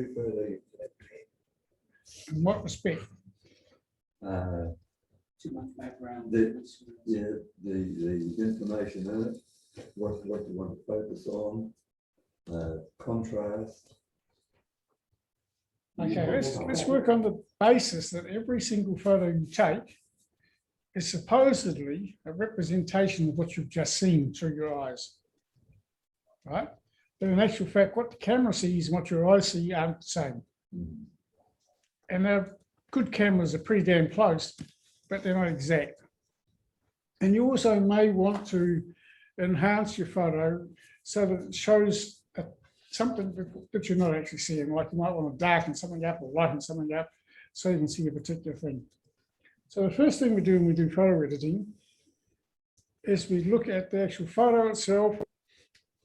refer they? In what respect? Too much background. The information in it, what you want to focus on, contrast. Okay, let's work on the basis that every single photo you take is supposedly a representation of what you've just seen through your eyes, right? But in actual fact, what the camera sees and what your eyes see aren't the same. And our good cameras are pretty damn close, but they're not exact. And you also may want to enhance your photo so that it shows something that you're not actually seeing, like you might want to darken something up or lighten something up so you can see a particular thing. So the first thing we do when we do photo editing is we look at the actual photo itself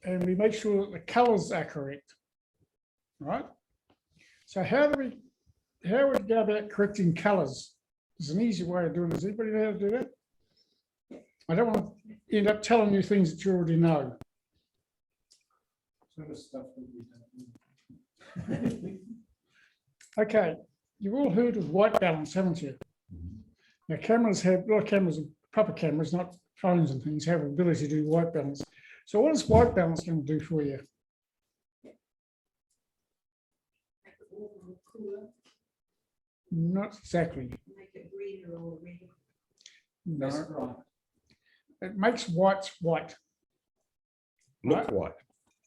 and we make sure that the colors are correct, right? So how would we go about correcting colors? There's an easy way of doing it. Does anybody know how to do that? I don't want to end up telling you things that you already know. Sort of stuff that we don't know. Okay, you've all heard of white balance, haven't you? Now cameras have, a lot of cameras, proper cameras, not phones and things, have the ability to do white balance. So what is white balance going to do for you? Not exactly. Make it greener or redder. No. It makes whites white. Look Right. white.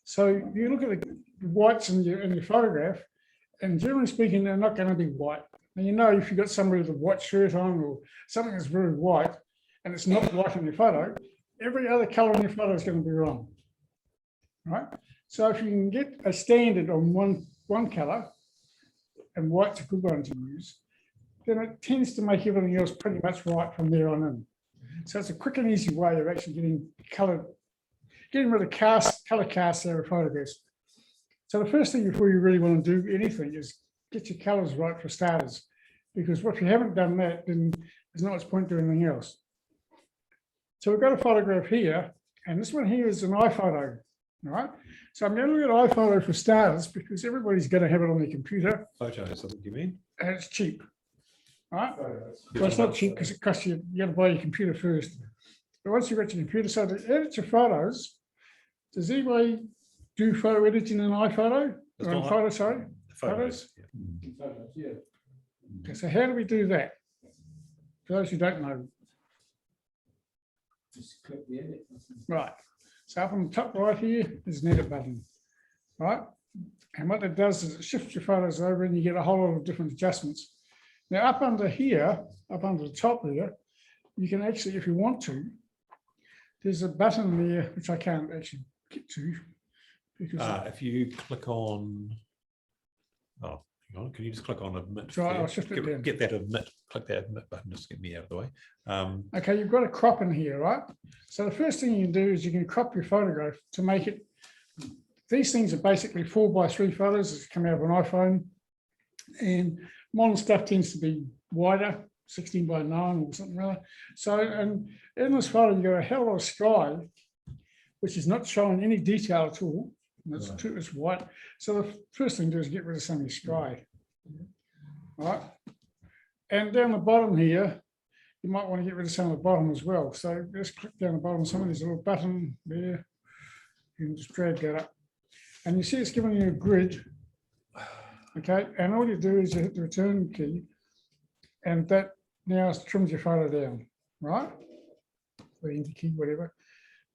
So you look at the whites in your photograph, and generally speaking, they're not going to be white. And you know, if you've got somebody with a white shirt on or something that's very white, and it's not white in your photo, every other color in your photo is going to be wrong. Right? So if you can get a standard on one color, and white's a good one to use, then it tends to make everything else pretty much right from there on in. So it's a quick and easy way of actually getting rid of color casts out of photographs. So the first thing before you really want to do anything is get your colors right for starters, because if you haven't done that, then there's not much point doing anything else. So we've got a photograph here, and this one here is an iPhoto, right? So I'm going to look at iPhoto for starters because everybody's going to have it on their computer. Photos, that's what you mean? And it's cheap, right? Well, it's not cheap because it costs you got to buy your computer first. But once you've got your computer, so to edit your photos, does anybody do photo editing in iPhoto? It's Or in not- photo, sorry? The photos. Yeah. Okay, so how do we do that? For those who don't know, Just click the edit button. right. So up on the top right here is an edit button, right? And what that does is it shifts your photos over and you get a whole lot of different adjustments. Now up under here, up under the top here, you can actually, if you want to, there's a button there, which I can't actually get to. Because If you click on, oh, hang on, can you just click on admit? Right, there? I'll shift it down. Get that admit, click that admit button, just to get me out of the way. okay, you've got a crop in here, right? So the first thing you can do is you can crop your photograph to make it, these things are basically 4:3 photos that come out of an iPhone. And modern stuff tends to be wider, 16:9 or something like that. So, and in this photo, you've got a hell of a sky, which is not showing any detail at all. And it's white. So the first thing to do is get rid of some of your sky. Right? And down the bottom here, you might want to get rid of some of the bottom as well. So just click down the bottom, some of these little button there. You can just drag that up. And you see it's giving you a grid. Okay, and all you do is you hit the return key, and that now trims your photo down, right? Or enter key, whatever.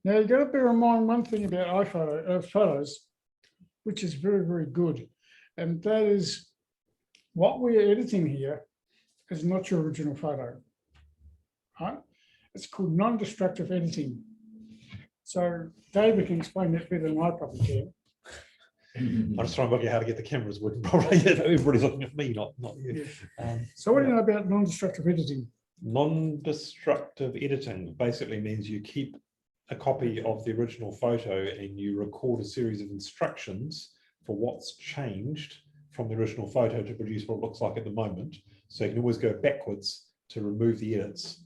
Now you've got to bear in mind one thing about photos, which is very, very good. And that is what we're editing here is not your original photo, right? It's called non-destructive editing. So David can explain that better than I probably can. I'm just trying to work out how to get the cameras working properly. Everybody's looking at me, not you. So what do you know about non-destructive editing? Non-destructive editing basically means you keep a copy of the original photo and you record a series of instructions for what's changed from the original photo to produce what it looks like at the moment. So you can always go backwards to remove the edits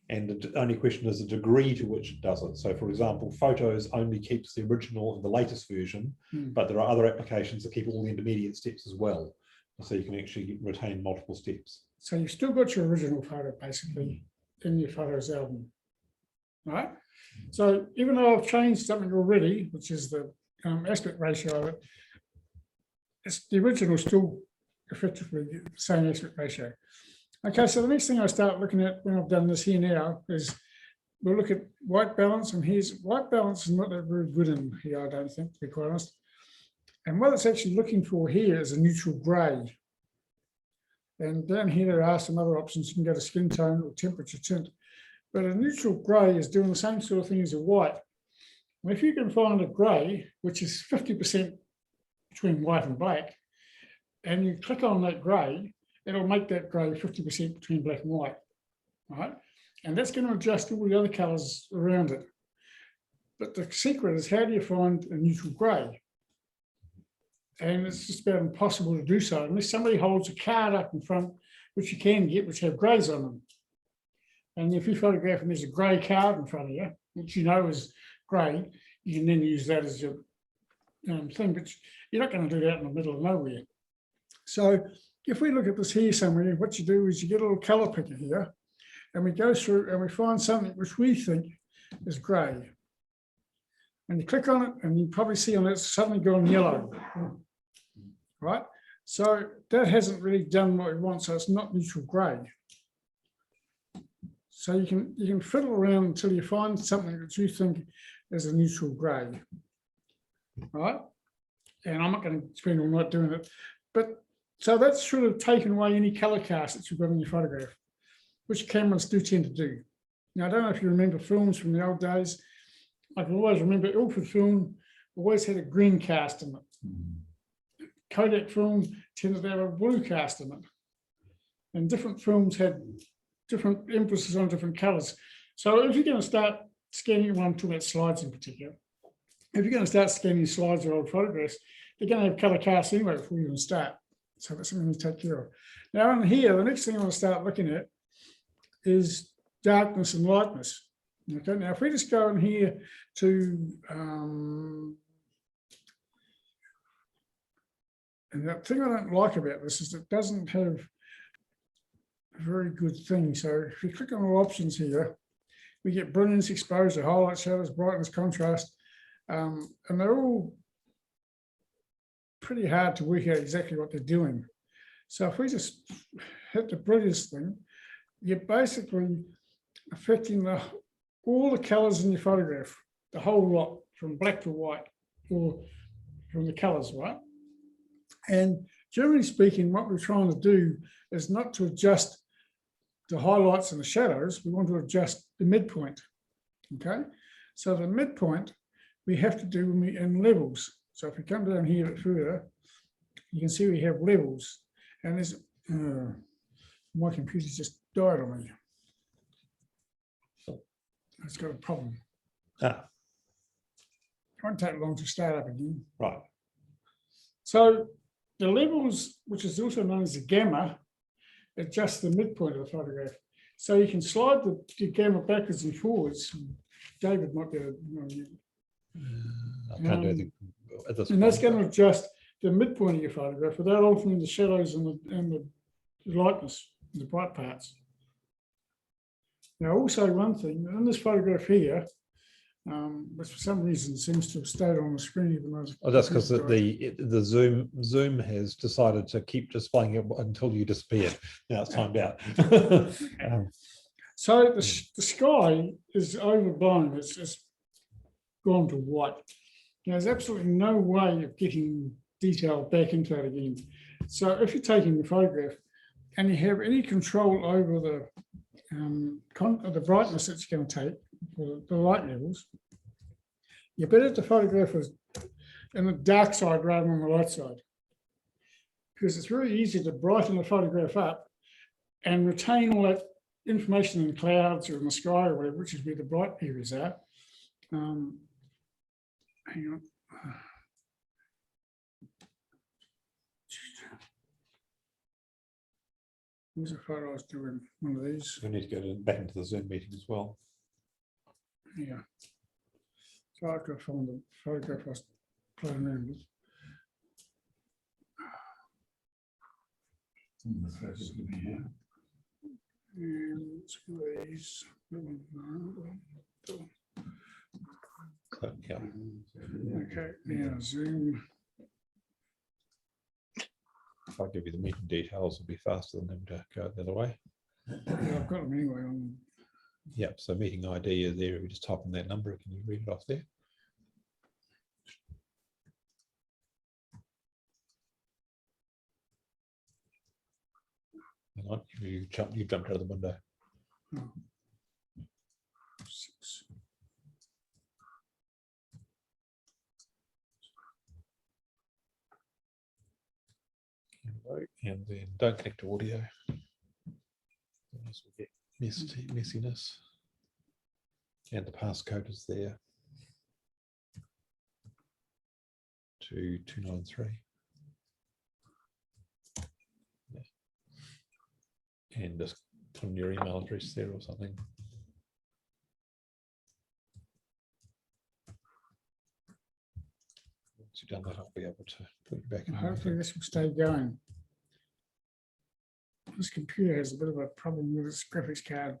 And the only question is the degree to which it does it. So for example, photos only keeps the original and the latest version, but there are other applications that keep all the intermediate steps as well. So you can actually retain multiple steps. So you've still got your original photo basically in your photos album, right? So even though I've changed something already, which is the aspect ratio of it, it's the original still effectively the same aspect ratio. Okay, so the next thing I start looking at when I've done this here now is we'll look at white balance, and here's white balance is not that very good in here, I don't think, to be quite honest. And what it's actually looking for here is a neutral grey. And down here there are some other options. You can go to skin tone or temperature tint. But a neutral grey is doing the same sort of thing as a white. And if you can find a grey, which is 50% between white and black, and you click on that grey, it'll make that grey 50% between black and white, right? And that's going to adjust all the other colours around it. But the secret is, how do you find a neutral grey? And it's just about impossible to do so unless somebody holds a card up in front, which you can get, which have greys on them. And if you photograph and there's a grey card in front of you, which you know is grey, you can then use that as your thing, but you're not going to do that in the middle of nowhere. So if we look at this here somewhere, what you do is you get a little colour picker here, and we go through and we find something which we think is grey. And you click on it, and you probably see on it suddenly gone yellow, right? So that hasn't really done what we want, so it's not neutral grey. So you can fiddle around until you find something that you think is a neutral grey, right? And I'm not going to spend all night doing it, but so that's sort of taken away any colour cast that you've got in your photograph, which cameras do tend to do. Now, I don't know if you remember films from the old days. I can always remember Ilford film always had a green cast in it. Kodak film tended to have a blue cast in it. And different films had different emphasis on different colours. So if you're going to start scanning, well, I'm talking about slides in particular, if you're going to start scanning slides or old photographs, they're going to have colour casts anyway before you even start. So that's something to take care of. Now in here, the next thing I want to start looking at is darkness and lightness. Okay, now if we just go in here to, and the thing I don't like about this is it doesn't have a very good thing. So if you click on all options here, we get brilliance, exposure, highlight, shadows, brightness, contrast, and they're all pretty hard to work out exactly what they're doing. So if we just hit the brilliance thing, you're basically affecting all the colours in your photograph, the whole lot, from black to white, or from the colours, right? And generally speaking, what we're trying to do is not to adjust the highlights and the shadows, we want to adjust the midpoint, okay? So the midpoint we have to do in levels. So if we come down here a bit further, you can see we have levels, and there's, my computer's just died on me. It's got a problem. It won't take long to start up again. Right. So the levels, which is also known as the gamma, adjust the midpoint of the photograph. So you can slide the gamma backwards and forwards. David might be able to, I can't do anything at this and point. that's going to adjust the midpoint of your photograph without altering the shadows and the lightness, the bright parts. Now, also one thing, in this photograph here, which for some reason seems to have stayed on the screen even though Oh, that's because the Zoom has decided to keep displaying it until you disappear. Now it's timed out. So the sky is overblown. It's just gone to white. Now, there's absolutely no way of getting detail back into that again. So if you're taking the photograph and you have any control over the brightness that you're going to take, the light levels, you're better to photograph in the dark side rather than the light side, because it's very easy to brighten the photograph up and retain all that information in clouds or in the sky or whatever, which is where the bright areas are. Hang on. Here's a photo I was doing, one of these, We need to go back into the Zoom meeting as well. yeah. So I could find the photograph I was playing around with. And these. Yeah. Okay, now Zoom. If I give you the meeting details, it'll be faster than them to go the other way. Yeah, I've got them anyway on. Yep, so meeting ID is there. We just type in that number. Can you read it off there? Hang on, you've jumped out of the window. 6. And then don't connect to audio. Otherwise we'll get messiness. And the passcode is there. 2293. Yeah. And just put in your email address there or something. Once you've done that, I'll be able to put you back in. Hopefully this will stay going. This computer has a bit of a problem with its graphics card.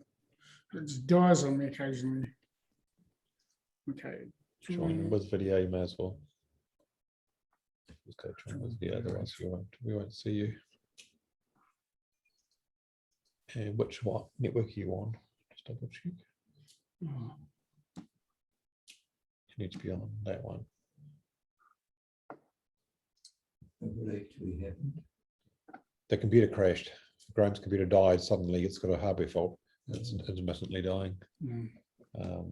It just dies on me occasionally. Okay. Join with video, you may as well. Just go join with video, otherwise we won't see you. And what network are you on? Just double check. Oh, You need to be on that one. What actually happened? The computer crashed. Graham's computer died suddenly. It's got a hardware fault. It's intermittently dying. no.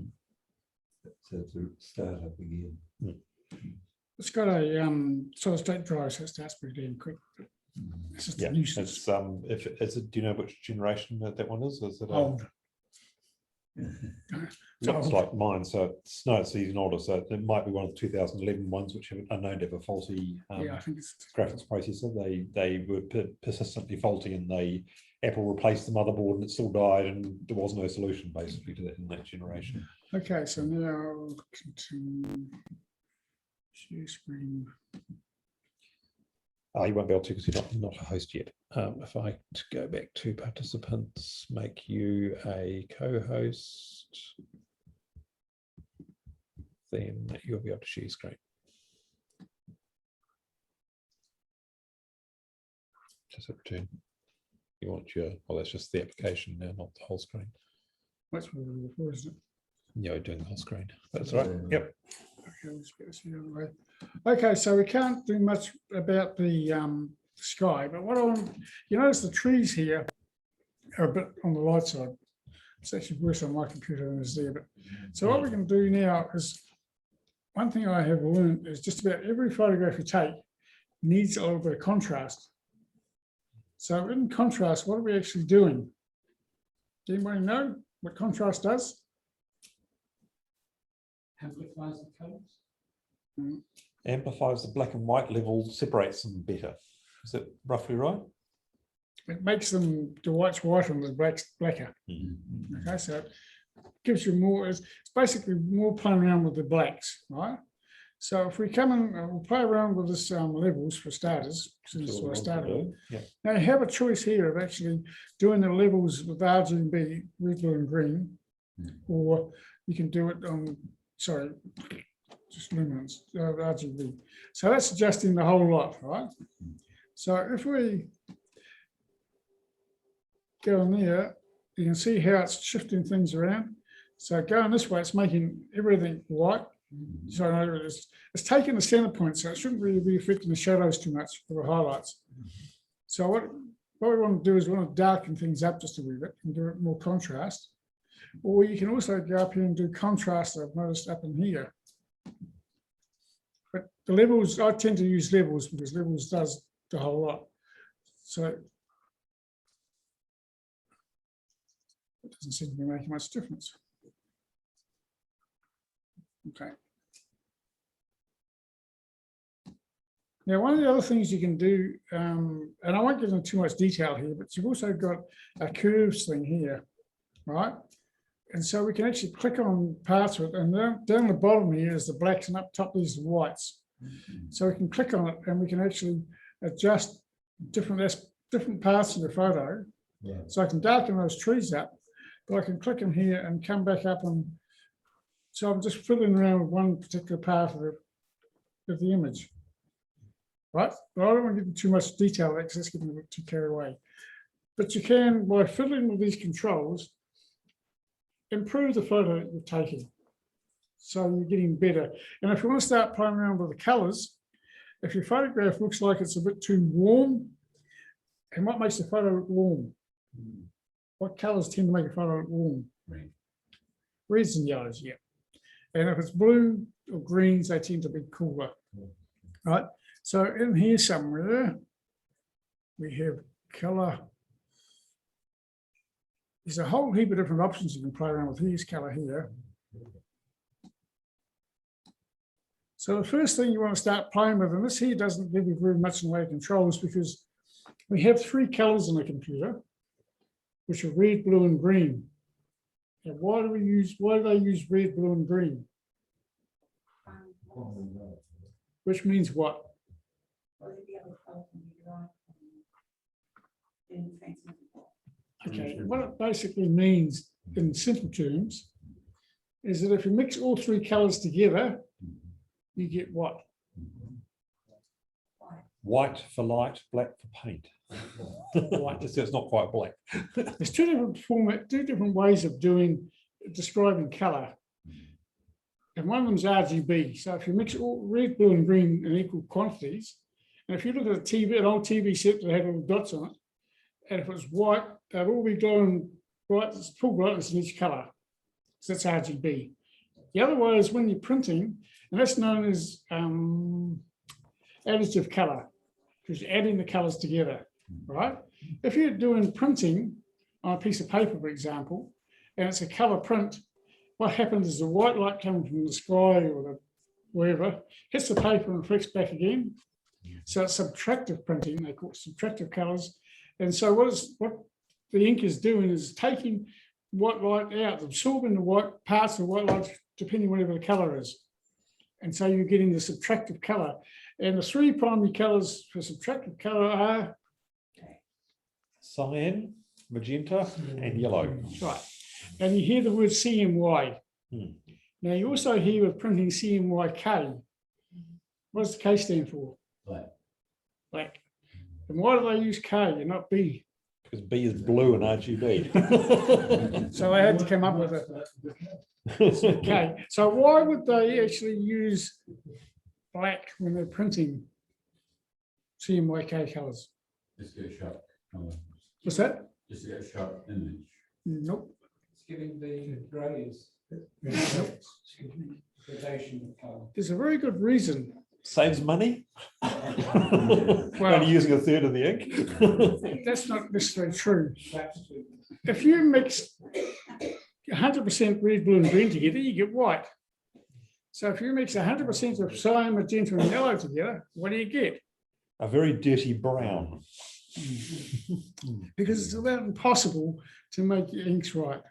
So to start up again. It's got a solid state drive, so it starts pretty damn quick. But it's just Yeah, a nuisance. it's if it's do you know which generation that one is? Is it Old. looks old. like mine? So it's even older. So it might be one of the 2011 ones, which are known to have a faulty Yeah, I think it's graphics processor. They were persistently faulty, and Apple replaced the motherboard, and it still died, and there was no solution basically to that in that generation. okay. So now I'll continue. Share screen. You won't be able to because you're not a host yet. If I go back to participants, make you a co-host, then you'll be able to share screen. Just hit return. You want well, that's just the application now, not the whole screen. That's what we're before, isn't it? Yeah, doing the whole screen. That's right. Yep. Okay, let's get this the other way. Okay, so we can't do much about the sky, but what I want, you notice the trees here are a bit on the light side. It's actually worse on my computer than it's there. But so what we can do now is, one thing I have learned is just about every photograph you take needs a little bit of contrast. So in contrast, what are we actually doing? Do anybody know what contrast does? Amplifies the colours. Amplifies the black and white level, separates them better. Is that roughly right? It makes them, the white's whiter and the black's blacker. Okay, so it gives you more, it's basically more playing around with the blacks, right? So if we come in, we'll play around with this levels for starters, since I started with. Yeah. Now you have a choice here of actually doing the levels with RGB, red, blue and green, or you can do it on, sorry, just luminance, RGB. So that's adjusting the whole lot, right? So if we go in there, you can see how it's shifting things around. So going this way, it's making everything white. So in other words, it's taking the center point, so it shouldn't really be affecting the shadows too much for the highlights. So what we want to do is we want to darken things up just a wee bit and do it more contrast. Or you can also go up here and do contrast, I've noticed up in here. But the levels, I tend to use levels because levels does the whole lot. So it doesn't seem to be making much difference. Okay. Now, one of the other things you can do, and I won't get into too much detail here, but you've also got a curves thing here, right? And so we can actually click on parts of it, and down the bottom here is the blacks, and up top is the whites. So we can click on it, and we can actually adjust different parts of the photo. Yeah. So I can darken those trees up, but I can click in here and come back up, and so I'm just fiddling around with one particular part of the image. Right, but I don't want to get into too much detail because that's getting a bit too carried away. But you can, by fiddling with these controls, improve the photo that you're taking. So you're getting better. And if you want to start playing around with the colors, if your photograph looks like it's a bit too warm, and what makes the photo look warm? What colors tend to make a photo look warm? Green. Reds and yellows, yeah. And if it's blue or greens, they tend to be cooler, right? So in here somewhere, we have color. There's a whole heap of different options you can play around with. Here's color here. So the first thing you want to start playing with, and this here doesn't give you very much in the way of controls, because we have 3 colors in the computer, which are red, blue, and green. And why do they use red, blue, and green? Which means what? Okay, what it basically means in simple terms is that if you mix all 3 colors together, you get what? White for light, black for paint. White, so it's not quite black. There's 2 different ways of describing color. And one of them is RGB. So if you mix all red, blue, and green in equal quantities, and if you look at an old TV set that had little dots on it, and if it's white, they'll all be glowing bright, full brightness in each color. So that's RGB. The other way is when you're printing, and that's known as additive color, because you're adding the colors together, right? If you're doing printing on a piece of paper, for example, and it's a color print, what happens is the white light coming from the sky or the wherever hits the paper and reflects back again. So it's subtractive printing, they call it subtractive colors. And so what the ink is doing is taking white light out, absorbing the white parts of white light, depending whatever the color is. And so you're getting the subtractive color. And the 3 primary colors for subtractive color are Cyan, magenta, and yellow. right. And you hear the word CMY. Now you also hear with printing CMYK. What does the K stand for? Black. Black. And why do they use K and not B? Because B is blue and RGB. So they had to come up with a K. So why would they actually use black when they're printing CMYK colors? Just get a sharp colour. What's that? Just get a sharp image. Nope. It's giving the greys gradation of colour. There's a very good reason. Saves money. Only using a third of the ink. That's not necessarily true. Perhaps to If you mix 100% red, blue, and green together, you get white. So if you mix 100% of cyan, magenta, and yellow together, what do you get? A very dirty brown. Because it's about impossible to make your inks right.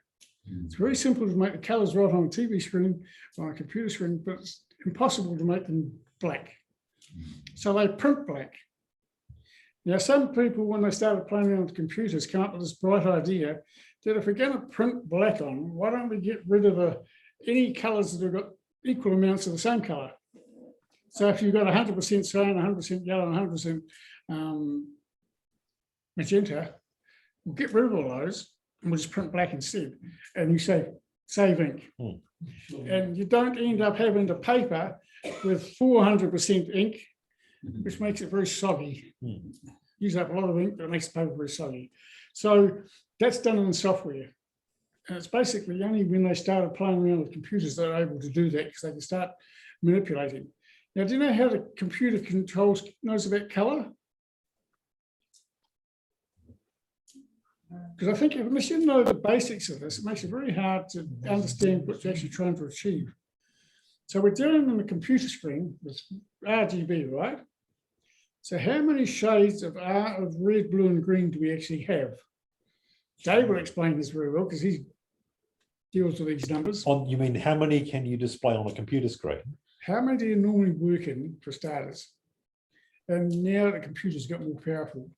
It's very simple to make the colors right on a TV screen, on a computer screen, but it's impossible to make them black. So they print black. Now, some people, when they started playing around with computers, come up with this bright idea that if we're going to print black on, why don't we get rid of any colors that have got equal amounts of the same color? So if you've got 100% cyan, 100% yellow, and 100% magenta, we'll get rid of all those and we'll just print black instead. And you save ink. And you don't end up having the paper with 400% ink, which makes it very soggy. Use up a lot of ink, but it makes the paper very soggy. So that's done in software. And it's basically only when they started playing around with computers that they're able to do that, because they can start manipulating. Now, do you know how the computer knows about color? Because I think unless you know the basics of this, it makes it very hard to understand what you're actually trying to achieve. So we're dealing on the computer screen with RGB, right? So how many shades of red, blue, and green do we actually have? Dave will explain this very well because he deals with these numbers. You mean how many can you display on a computer screen? How many do you normally work in, for starters? And now the computers got more powerful.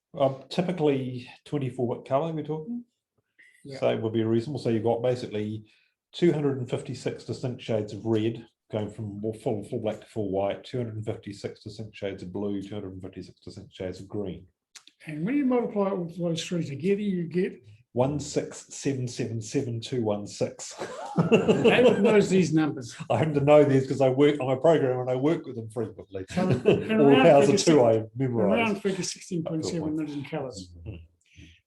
Typically 24-bit color, we're talking. Yeah. So it would be reasonable. So you've got basically 256 distinct shades of red, going from full black to full white, 256 distinct shades of blue, 256 distinct shades of green. And when you multiply all those three together, you get 1677216. David knows these numbers. I happen to know these because I work on a program and I work with them frequently. So, All the powers of two I memorize. Around figure 16.7 million colours.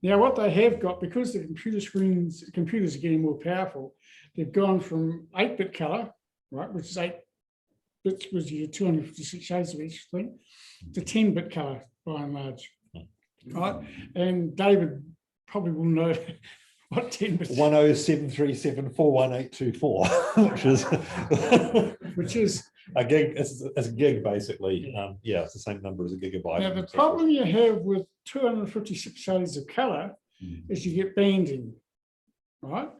Now, what they have got, because the computers are getting more powerful, they've gone from 8-bit colour, right, which is 8 bits, which you get 256 shades of each thing, to 10-bit colour by and large, right? And David probably will know what 10-bit, 10774184, which is a gig. It's a gig basically. Yeah, it's the same number as a gigabyte. Now, the problem you have with 256 shades of colour is you get banding, right?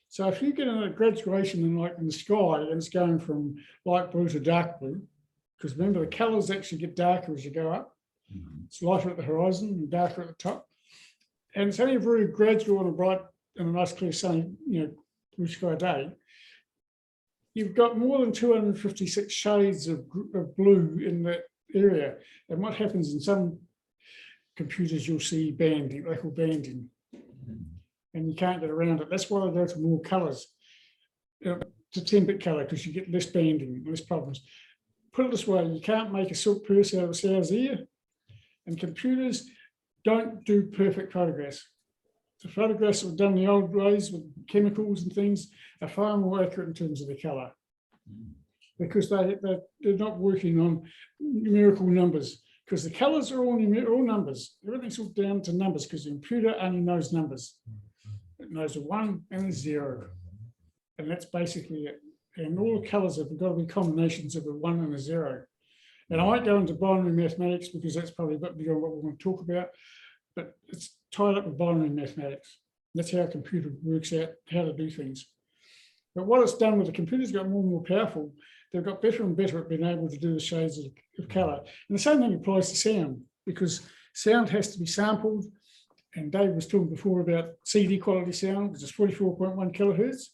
So if you get a graduation in the sky and it's going from light blue to dark blue, because remember the colours actually get darker as you go up. It's lighter at the horizon and darker at the top. And it's only a very gradual on a bright and a nice clear sunny, blue sky day. You've got more than 256 shades of blue in that area. And what happens in some computers, you'll see banding, they call banding. And you can't get around it. That's why they go to more colours, to 10-bit colour, because you get less banding, less problems. Put it this way, you can't make a silk purse out of a sow's ear, and computers don't do perfect photographs. The photographs that were done the old ways with chemicals and things are far more accurate in terms of the colour, because they're not working on numerical numbers, because the colours are all numbers. Everything's all down to numbers because the computer only knows numbers. It knows a 1 and a 0. And that's basically it. And all the colours have got to be combinations of a 1 and a 0. And I won't go into binary mathematics because that's probably a bit beyond what we want to talk about, but it's tied up with binary mathematics. That's how a computer works out how to do things. But what it's done with the computers got more and more powerful, they've got better and better at being able to do the shades of colour. And the same thing applies to sound, because sound has to be sampled. And Dave was talking before about CD quality sound, which is 44.1 kilohertz.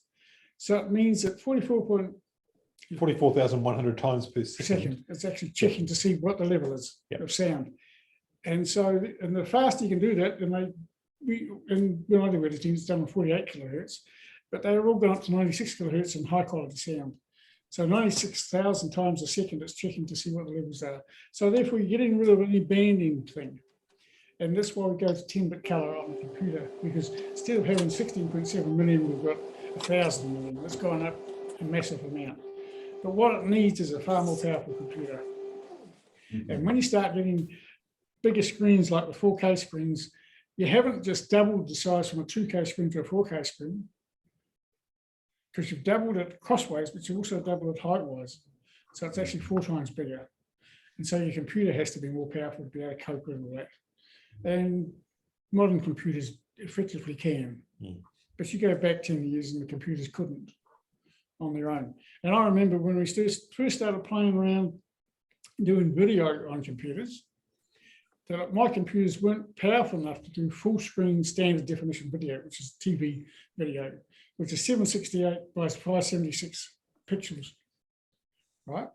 So it means that 44,100 times per second. It's actually checking to see what the level is of sound. And so, and the faster you can do that, and when I do editing, it's done on 48 kilohertz, but they're all gone up to 96 kilohertz in high quality sound. So 96,000 times a second, it's checking to see what the levels are. So therefore, you're getting rid of any banding thing. And that's why we go to 10-bit colour on the computer, because instead of having 16.7 million, we've got 1,000 million. That's gone up a massive amount. But what it needs is a far more powerful computer. And when you start getting bigger screens like the 4K screens, you haven't just doubled the size from a 2K screen to a 4K screen, because you've doubled it crossways, but you also doubled it height-wise. So it's actually 4 times bigger. And so your computer has to be more powerful to be able to cope with all that. And modern computers effectively can. But you go back 10 years and the computers couldn't on their own. And I remember when we first started playing around doing video on computers, that my computers weren't powerful enough to do full screen standard definition video, which is TV video, which is 768 by 576 pixels, right?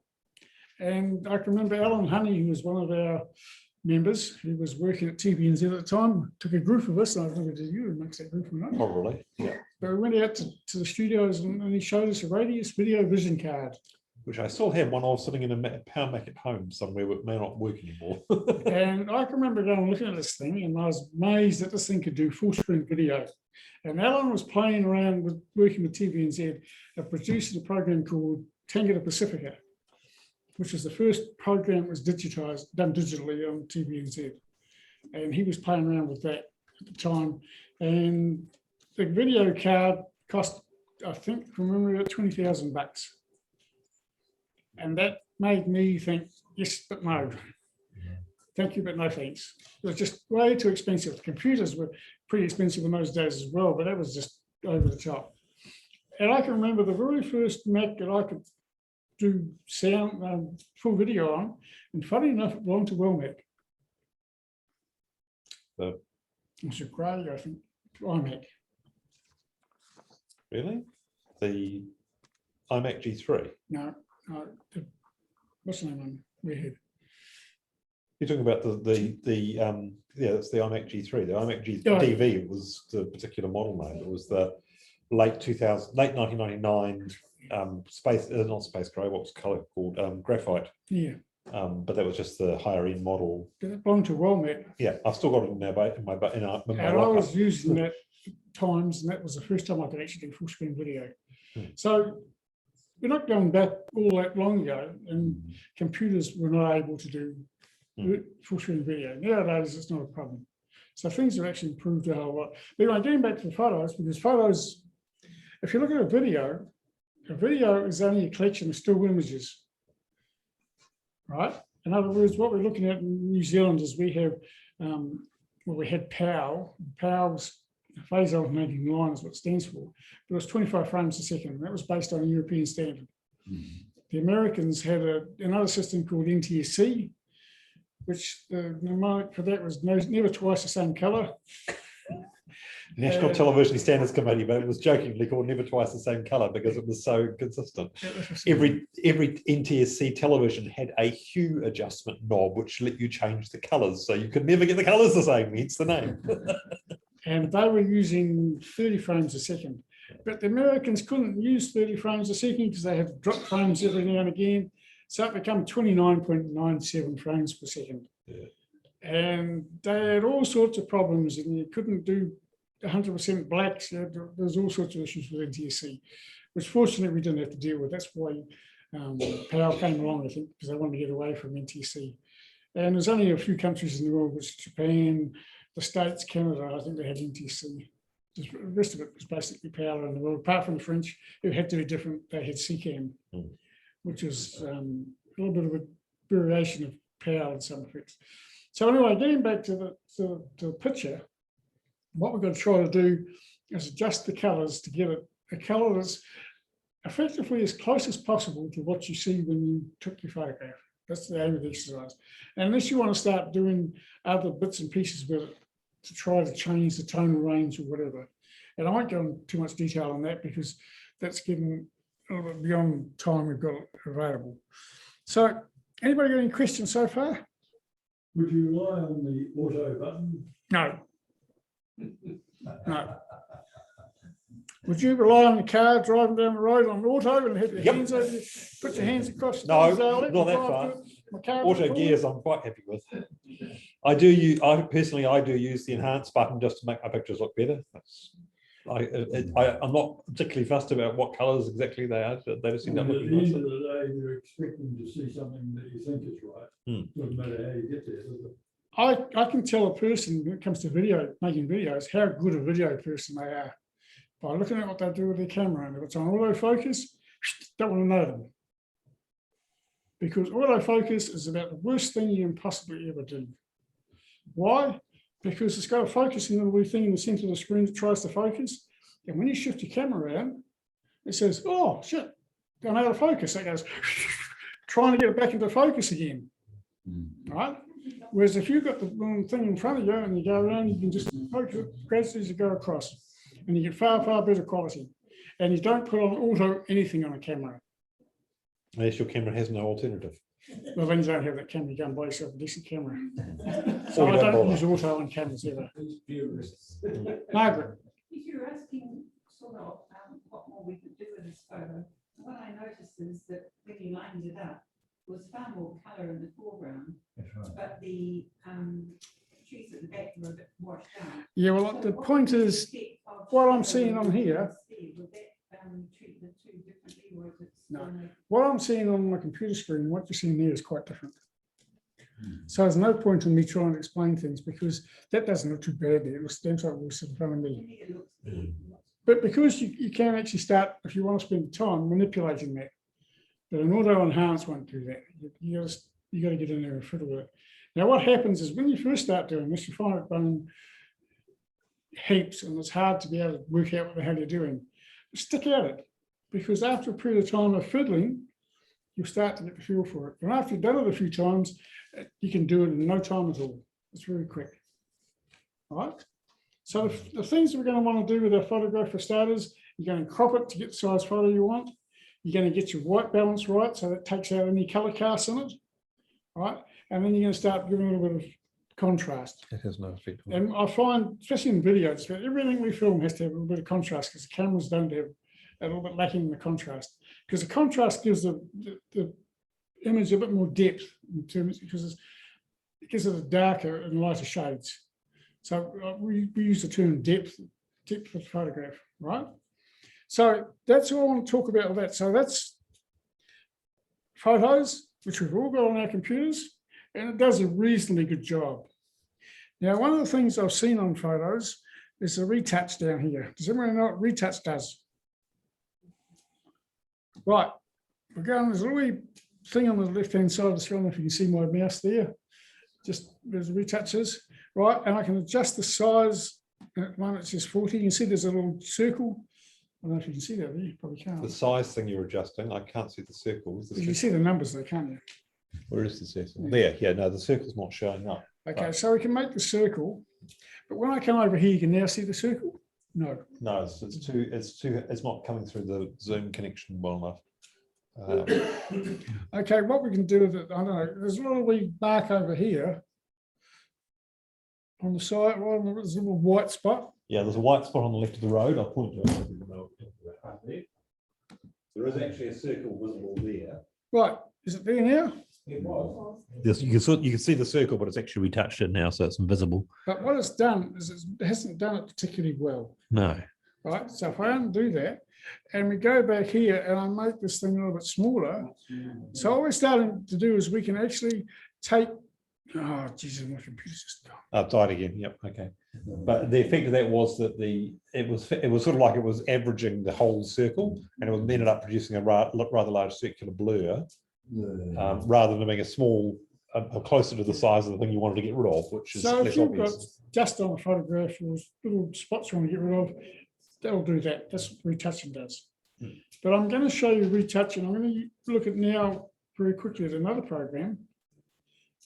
And I can remember Alan Honey, who was one of our members who was working at TVNZ at the time, took a group of us, and I don't know if you amongst that group or not. Probably, yeah. But we went out to the studios and he showed us a Radius video vision card. Which I still have one. I was sitting in a Power Mac at home somewhere, but may not work anymore. And I can remember going and looking at this thing, and I was amazed that this thing could do full screen video. And Alan was playing around with working with TVNZ and producing a program called Tangata Pacifica, which was the first program that was digitized, done digitally on TVNZ. And he was playing around with that at the time. And the video card cost, I think, from memory, about $20,000. And that made me think, yes, but no. thank you, but no thanks. It was just way too expensive. The computers were pretty expensive in those days as well, but that was just over the top. And I can remember the very first Mac that I could do sound, full video on, and funny enough, it belonged to WelMac. The- It was a grey, I think, iMac. Really? The iMac G3? No, what's the name on Redhead? You're talking about yeah, that's the iMac G3. The iMac Yeah. DV was the particular model name. It was the late 1999 space, not space gray, what was colour called graphite. Yeah, But that was just the higher end model. it belonged to WelMac. Yeah, I've still got it in my And I was using that at times, and that was the first time I could actually do full screen video. So we're not going back all that long ago, and computers were not able to do full screen video. Nowadays, it's not a problem. So things have actually improved a whole lot. But anyway, getting back to the photos, because photos, if you look at a video is only a collection of still images, right? In other words, what we're looking at in New Zealand is we have, we had PAL. PAL was phase alternating line is what it stands for, but it was 25 frames a second. That was based on a European standard. The Americans had another system called NTSC, which the mnemonic for that was never twice the same color. National Television Standards Committee, but it was jokingly called never twice the same color because it was so consistent. Every NTSC television had a hue adjustment knob which let you change the colors, so you could never get the colors the same, hence the name. And they were using 30 frames a second, but the Americans couldn't use 30 frames a second because they had to drop frames every now and again, so it became 29.97 frames per second. Yeah. And they had all sorts of problems, and you couldn't do 100% blacks. There's all sorts of issues with NTSC, which fortunately we didn't have to deal with. That's why PAL came along, I think, because they wanted to get away from NTSC. And there's only a few countries in the world, which is Japan, the States, Canada, I think they have NTSC. The rest of it was basically PAL in the world, apart from the French, who had to be different. They had CCAM, which is a little bit of a variation of PAL in some effects. So anyway, getting back to the picture, what we're going to try to do is adjust the colours to get a colour that's effectively as close as possible to what you see when you took your photograph. That's the aim of the exercise. And unless you want to start doing other bits and pieces with it to try to change the tonal range or whatever. And I won't go into too much detail on that because that's getting a little bit beyond time we've got available. So anybody got any questions so far? Would you rely on the auto button? No. No. Would you rely on the car driving down the road on auto and have your hands over, put your hands across? No, not that far. Auto gears, I'm quite happy with. I do use the enhance button just to make my pictures look better. I'm not particularly fussed about what colours exactly they are. They just end up looking nice. At the end of the day, you're expecting to see something that you think is right. Doesn't matter how you get there, does it? I can tell a person when it comes to making videos, how good a video person they are by looking at what they do with their camera. And if it's on autofocus, don't want to know them. Because autofocus is about the worst thing you can possibly ever do. Why? Because it's got a focusing little thing in the center of the screen that tries to focus. And when you shift your camera around, it says, oh, shit, gone out of focus. It goes, trying to get it back into focus again. Right? Whereas if you've got the thing in front of you and you go around, you can just focus it gradually as you go across. And you get far, far better quality. And you don't put on auto anything on a camera. Unless your camera has no alternative. Well, then you don't have that camera, you go and buy yourself a decent camera. So I don't use auto on cameras ever. Margaret. If you're asking sort of what more we could do with this photo, what I noticed is that when you lined it up, there was far more colour in the foreground, but the trees at the back were a bit washed out. Yeah, well, the point is, what I'm seeing on here, would that treat the two differently, or is it no. still What I'm seeing on my computer screen, what you're seeing there is quite different. So there's no point in me trying to explain things because that doesn't look too bad there. It looks damn like it's in front of me. But because you can actually start, if you want to spend time manipulating that, but an auto enhance won't do that. You got to get in there and fiddle with it. Now, what happens is when you first start doing this, you find it running heaps and it's hard to be able to work out what the hell you're doing. Stick at it, because after a period of time of fiddling, you'll start to get the feel for it. And after you've done it a few times, you can do it in no time at all. It's very quick. All right. So the things we're going to want to do with our photograph for starters, you're going to crop it to get the size photo you want. You're going to get your white balance right, so that takes out any color casts in it. All right. And then you're going to start giving it a bit of contrast. It has no effect. on it. And I find, especially in videos, that everything we film has to have a little bit of contrast, because the cameras don't have a little bit lacking in the contrast. Because the contrast gives the image a bit more depth in terms, because it gives it a darker and lighter shades. So we use the term depth of photograph, right? So that's all I want to talk about with that. So that's photos, which we've all got on our computers, and it does a reasonably good job. Now, one of the things I've seen on photos is the retouch down here. Does everyone know what retouch does? Right, we're going, there's a little wee thing on the left-hand side of the screen. I don't know if you can see my mouse there. Just there's retouches, right? And I can adjust the size. At the moment, it's just 40. You can see there's a little circle. I don't know if you can see that there. You probably can't. The size thing you're adjusting, I can't see the circles. You can see the numbers there, can't you? Where is the circle? There, yeah, no, the circle's not showing up. Okay, Right. so we can make the circle, but when I come over here, you can now see the circle? No. No, it's not coming through the Zoom connection well enough. Okay, what we can do with it, I don't know, there's a little wee mark over here on the side, right, there's a little white spot. Yeah, there's a white spot on the left of the road. I'll point to it. There is actually a circle visible there. Right, is it there now? It was. Yes, you can see the circle, but it's actually retouched it now, so it's invisible. But what it's done is it hasn't done it particularly well, No. right? So if I undo that and we go back here and I make this thing a little bit smaller, so what we're starting to do is we can actually take, oh, Jesus, my computer's just gone. I've died again. Yep. Okay. But the effect of that was that it was sort of like it was averaging the whole circle, and it ended up producing a rather large circular blur, rather than being a small, closer to the size of the thing you wanted to get rid of, which is So less if you've got obvious. just on a photograph, those little spots you want to get rid of, that'll do that. That's what retouching does. But I'm going to show you retouching. I'm going to look at now very quickly at another program,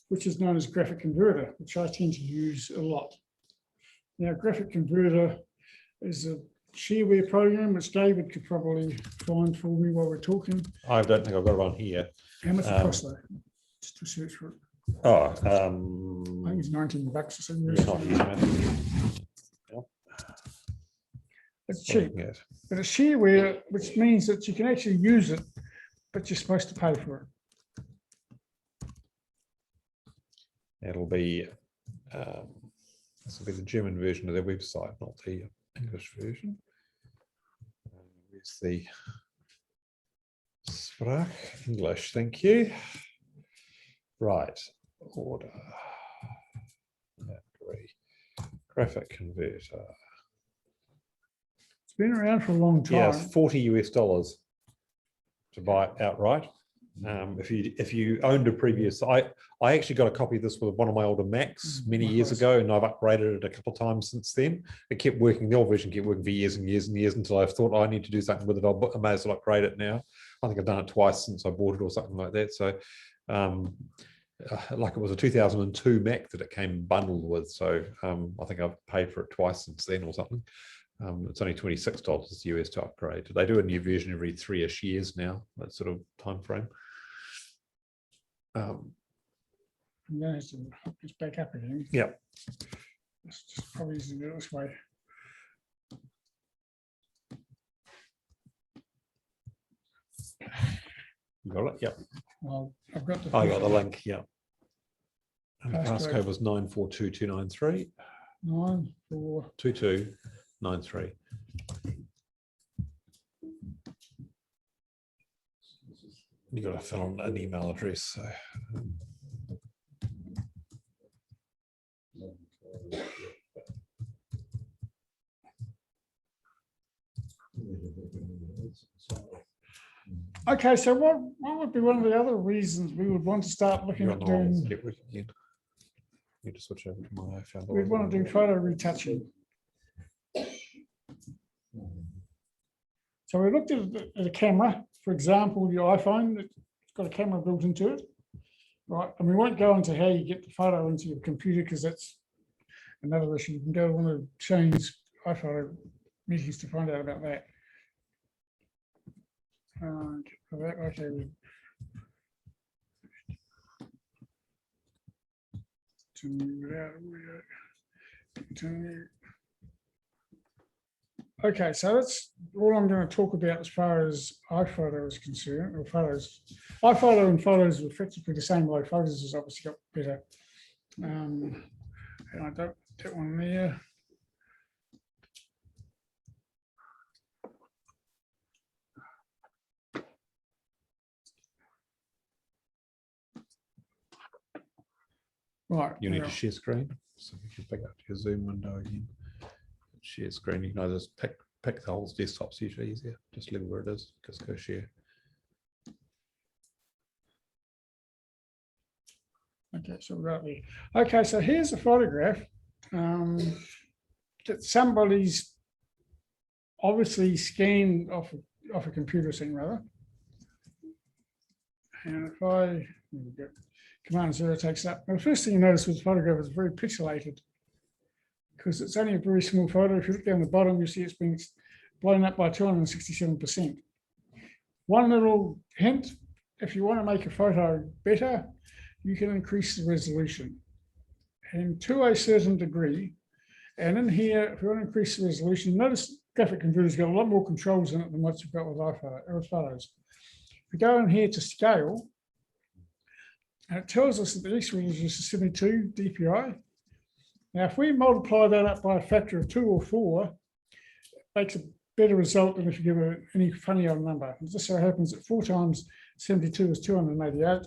which is known as Graphic Converter, which I tend to use a lot. Now, Graphic Converter is a shareware program, which David could probably find for me while we're talking. I don't think I've got it on here. How much it costs though? Just to search for it. Oh, I think it's $19 or something. it's not here. It's cheap, Yes. but it's shareware, which means that you can actually use it, but you're supposed to pay for it. It'll be this will be the German version of their website, not the English version. Where's the Sprach English? Thank you. Right, order. Graphic converter. It's been around for a long time. Yeah, it's $40 US to buy it outright. If you owned a previous, I actually got a copy of this with one of my older Macs many years ago, and I've upgraded it a couple of times since then. It kept working, the old version kept working for years and years and years until I thought, I need to do something with it. I may as well upgrade it now. I think I've done it twice since I bought it or something like that. So like it was a 2002 Mac that it came bundled with. So I think I've paid for it twice since then or something. It's only $26 US to upgrade. They do a new version every 3-ish years now, that sort of time frame. I'm going to hook this back up again. Yeah. It's just probably easy to do it this way. You got it? Yep. Well, I've got the. I got the link. Yeah. And the Passcode. passcode was 942293. 94. 2293. You got to fill in an email address. So. Okay, so what would be one of the other reasons we would want to start looking You're at on the wrong doing? network again. Need to switch over to my phone. we want to do photo retouching. So we looked at a camera, for example, your iPhone, it's got a camera built into it, right? And we won't go into how you get the photo into your computer because that's another issue. You can go to one of Shane's iPhoto meetings to find out about that. Okay. Okay, so that's all I'm going to talk about as far as iPhoto is concerned, or photos. iPhoto and photos are effectively the same way. Photos has obviously got better. And I don't that one there. Right. You need now- to share screen, so we can pick up your Zoom window again. Share screen, you can either just pick the whole desktop's usually easier. Just leave it where it is, just go share. Okay, so we're right there. Okay, so here's a photograph that somebody's obviously scanned off a computer scene, rather. And if I there we go. Command 0 takes up. Now, the first thing you notice with the photograph is very pixelated because it's only a very small photo. If you look down the bottom, you see it's been blown up by 267%. One little hint, if you want to make a photo better, you can increase the resolution and to a certain degree. And in here, if you want to increase the resolution, notice graphic converter's got a lot more controls in it than what you've got with iPhoto or photos. If you go in here to scale, and it tells us that the X resolution is 72 dpi. Now, if we multiply that up by a factor of 2 or 4, it makes a better result than if you give it any funny old number. It just so happens that 4 times 72 is 288,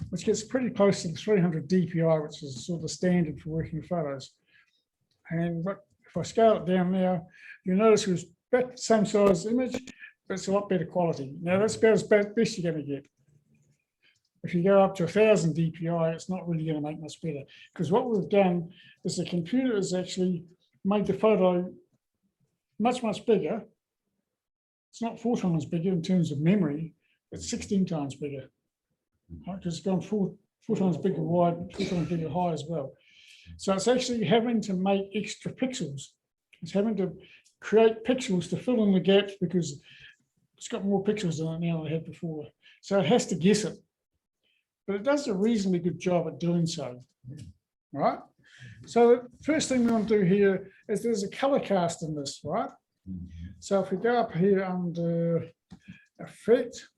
which gets pretty close to the 300 dpi, which is sort of the standard for working with photos. And look, if I scale it down now, you'll notice it's about the same size image, but it's a lot better quality. Now, that's about as best you're going to get. If you go up to 1000 dpi, it's not really going to make much better because what we've done is the computer has actually made the photo much, much bigger. It's not 4 times bigger in terms of memory, it's 16 times bigger. Right? Because it's gone four times bigger wide, 4 times bigger high as well. So it's actually having to make extra pixels. It's having to create pixels to fill in the gaps because it's got more pixels in it now than it had before. So it has to guess it. But it does a reasonably good job at doing so, right? So the first thing we want to do here is there's a color cast in this, right? So if we go up here under effect,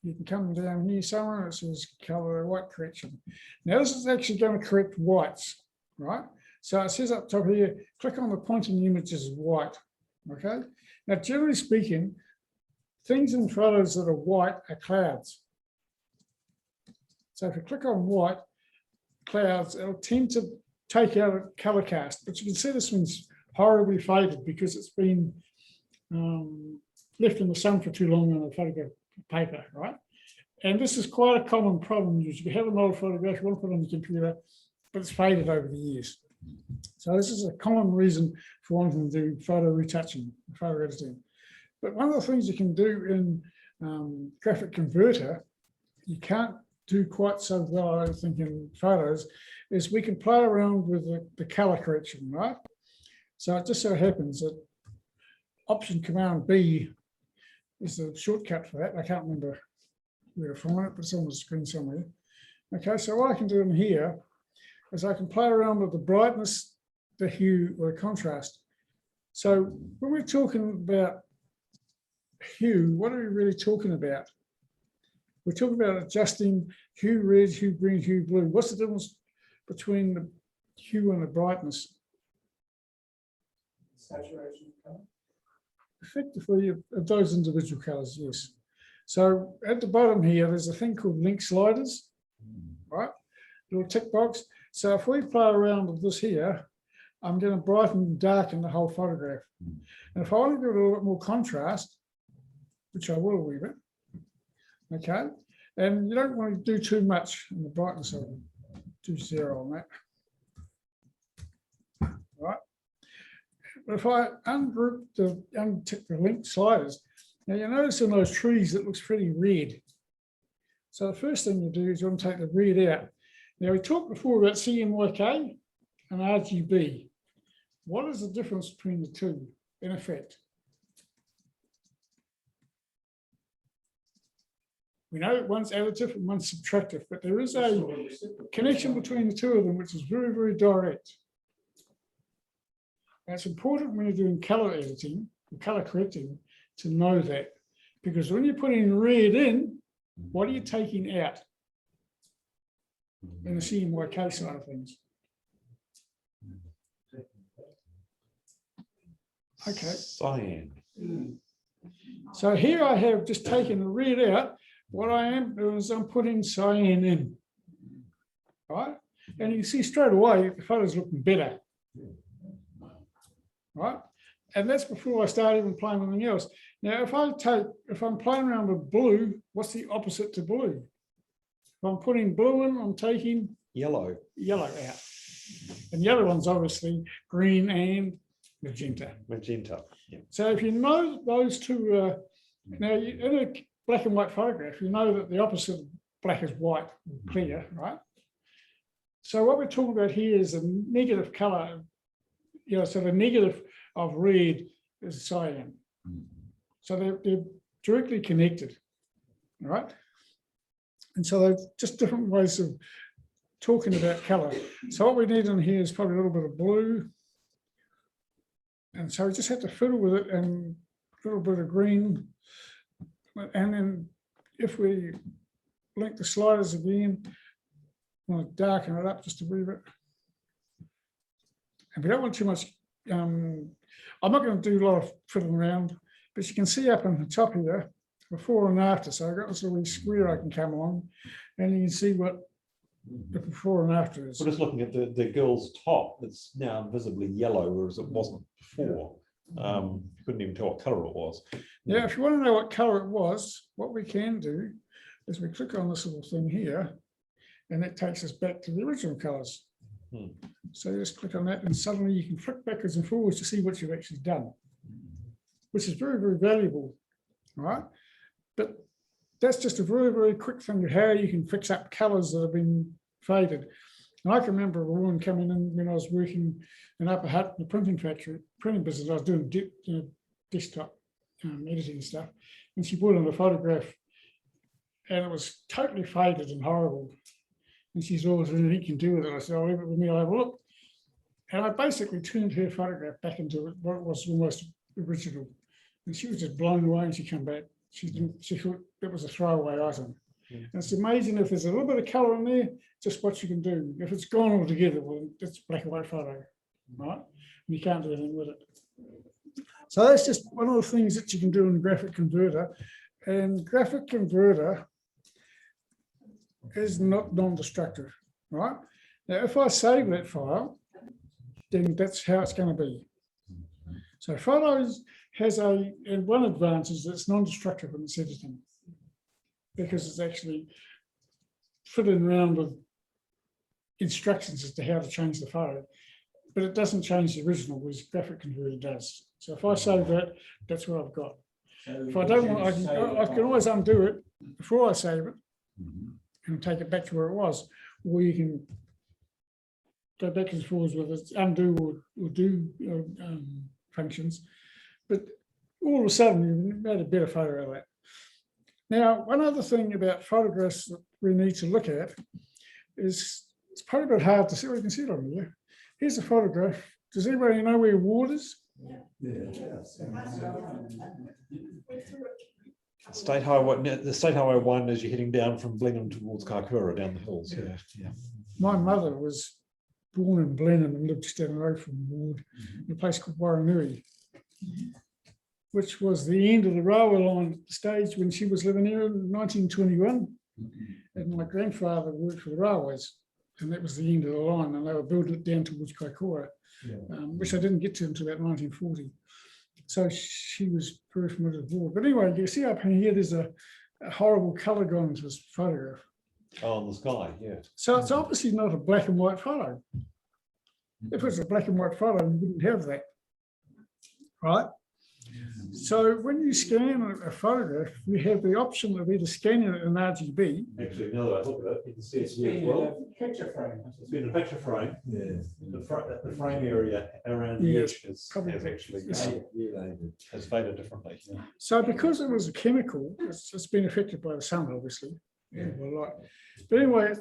you can come down here somewhere, it says color white correction. Now this is actually going to correct whites, right? So it says up top here, click on the pointing image as white, okay? Now generally speaking, things in photos that are white are clouds. So if you click on white clouds, it'll tend to take out a color cast, but you can see this one's horribly faded because it's been left in the sun for too long on a photograph paper, right? And this is quite a common problem. You have an old photograph, you want to put it on the computer, but it's faded over the years. So this is a common reason for wanting to do photo retouching, photo editing. But one of the things you can do in graphic converter, you can't do quite so well, I think, in photos, is we can play around with the color correction, right? So it just so happens that Option Command B is the shortcut for that. I can't remember where to find it, but it's on the screen somewhere. Okay, so what I can do in here is I can play around with the brightness, the hue, or the contrast. So when we're talking about hue, what are we really talking about? We're talking about adjusting hue red, hue green, hue blue. What's the difference between the hue and the brightness? Saturation color. Effectively, of those individual colors, yes. So at the bottom here, there's a thing called link sliders, right? Little tick box. So if we play around with this here, I'm going to brighten and darken the whole photograph. And if I want to do a little bit more contrast, which I will a wee bit, okay, and you don't want to do too much in the brightness of it, do 0 on that. But if I untick the link sliders, now you notice in those trees it looks pretty red. So the first thing you do is you want to take the red out. Now we talked before about CMYK and RGB. What is the difference between the two in effect? We know that one's additive and one's subtractive, but there is a connection between the two of them, which is very, very direct. And it's important when you're doing color editing, or color correcting, to know that. Because when you're putting red in, what are you taking out in the CMYK side of things? Okay. Cyan. So here I have just taken the red out. What I am doing is I'm putting cyan in, right? And you can see straight away the photo's looking better, right? And that's before I start even playing with anything else. Now, if I'm playing around with blue, what's the opposite to blue? If I'm putting blue in, I'm taking Yellow. out. And the other one's obviously green and magenta. Magenta. Yeah. So if you know those two, now in a black and white photograph, you know that the opposite of black is white, clear, right? So what we're talking about here is a negative color, so the negative of red is cyan. So they're directly connected, right? And so they're just different ways of talking about color. So what we need in here is probably a little bit of blue. And so we just have to fiddle with it and a little bit of green. And then if we link the sliders again, I want to darken it up just a wee bit. And we don't want too much, I'm not going to do a lot of fiddling around, but you can see up on the top here, before and after. So I've got this little square I can come on, and you can see what the before and after is. We're just looking at the girl's top. It's now visibly yellow, whereas it wasn't before. You couldn't even tell what color it was. Yeah, if you want to know what color it was, what we can do is we click on this little thing here, and that takes us back to the original colors. So you just click on that, and suddenly you can flick backwards and forwards to see what you've actually done, which is very, very valuable, right? But that's just a very, very quick thing of how you can fix up colors that have been faded. And I can remember a woman coming in when I was working in Upper Hutt, the printing factory, printing business. I was doing desktop editing stuff, and she brought in a photograph, and it was totally faded and horrible. And she said, "Oh, is there anything you can do with it?" I said, "I'll leave it with me, I'll have a look." And I basically turned her photograph back into what was almost original. And she was just blown away, and she came back. She thought it was a throwaway item. And it's amazing if there's a little bit of color in there, just what you can do. If it's gone altogether, well, it's black and white photo, right? And you can't do anything with it. So that's just one of the things that you can do in graphic converter. And graphic converter is not non-destructive, right? Now, if I save that file, then that's how it's going to be. So Photos has one advantage is it's non-destructive in its editing, because it's actually fiddling around with instructions as to how to change the photo, but it doesn't change the original, whereas graphic converter does. So if I save that, that's what I've got. If I don't want, I can always undo it before I save it and take it back to where it was, or you can go back and forwards with its undo or do functions. But all of a sudden, you've made a better photo of that. Now, one other thing about photographs that we need to look at is it's probably a bit hard to see. Well, you can see it on here. Here's a photograph. Does anybody know where Ward is? State Highway, the State Highway 1 as you're heading down from Blenheim towards Kaikoura down the hills. Yeah. My mother was born in Blenheim and lived just down the road from Ward, in a place called Warranui, which was the end of the railway line stage when she was living here in 1921. And my grandfather worked for the railways, and that was the end of the line, and they were building it down towards Kaikoura, which I didn't get to until about 1940. So she was very familiar with Ward. But anyway, you see up in here, there's a horrible colour gone into this photograph. Oh, in the sky, yeah. So it's obviously not a black and white photo. If it's a black and white photo, you wouldn't have that. right? So when you scan a photograph, you have the option of either scanning it in RGB. Actually, now that I look at it, you can see It's been in a picture frame. It's been a picture frame. Yeah. The frame area around the Yes, edge has probably actually Yeah. has faded differently. So because it was a chemical, it's been affected by the sun, obviously. Yeah, by light. But anyway,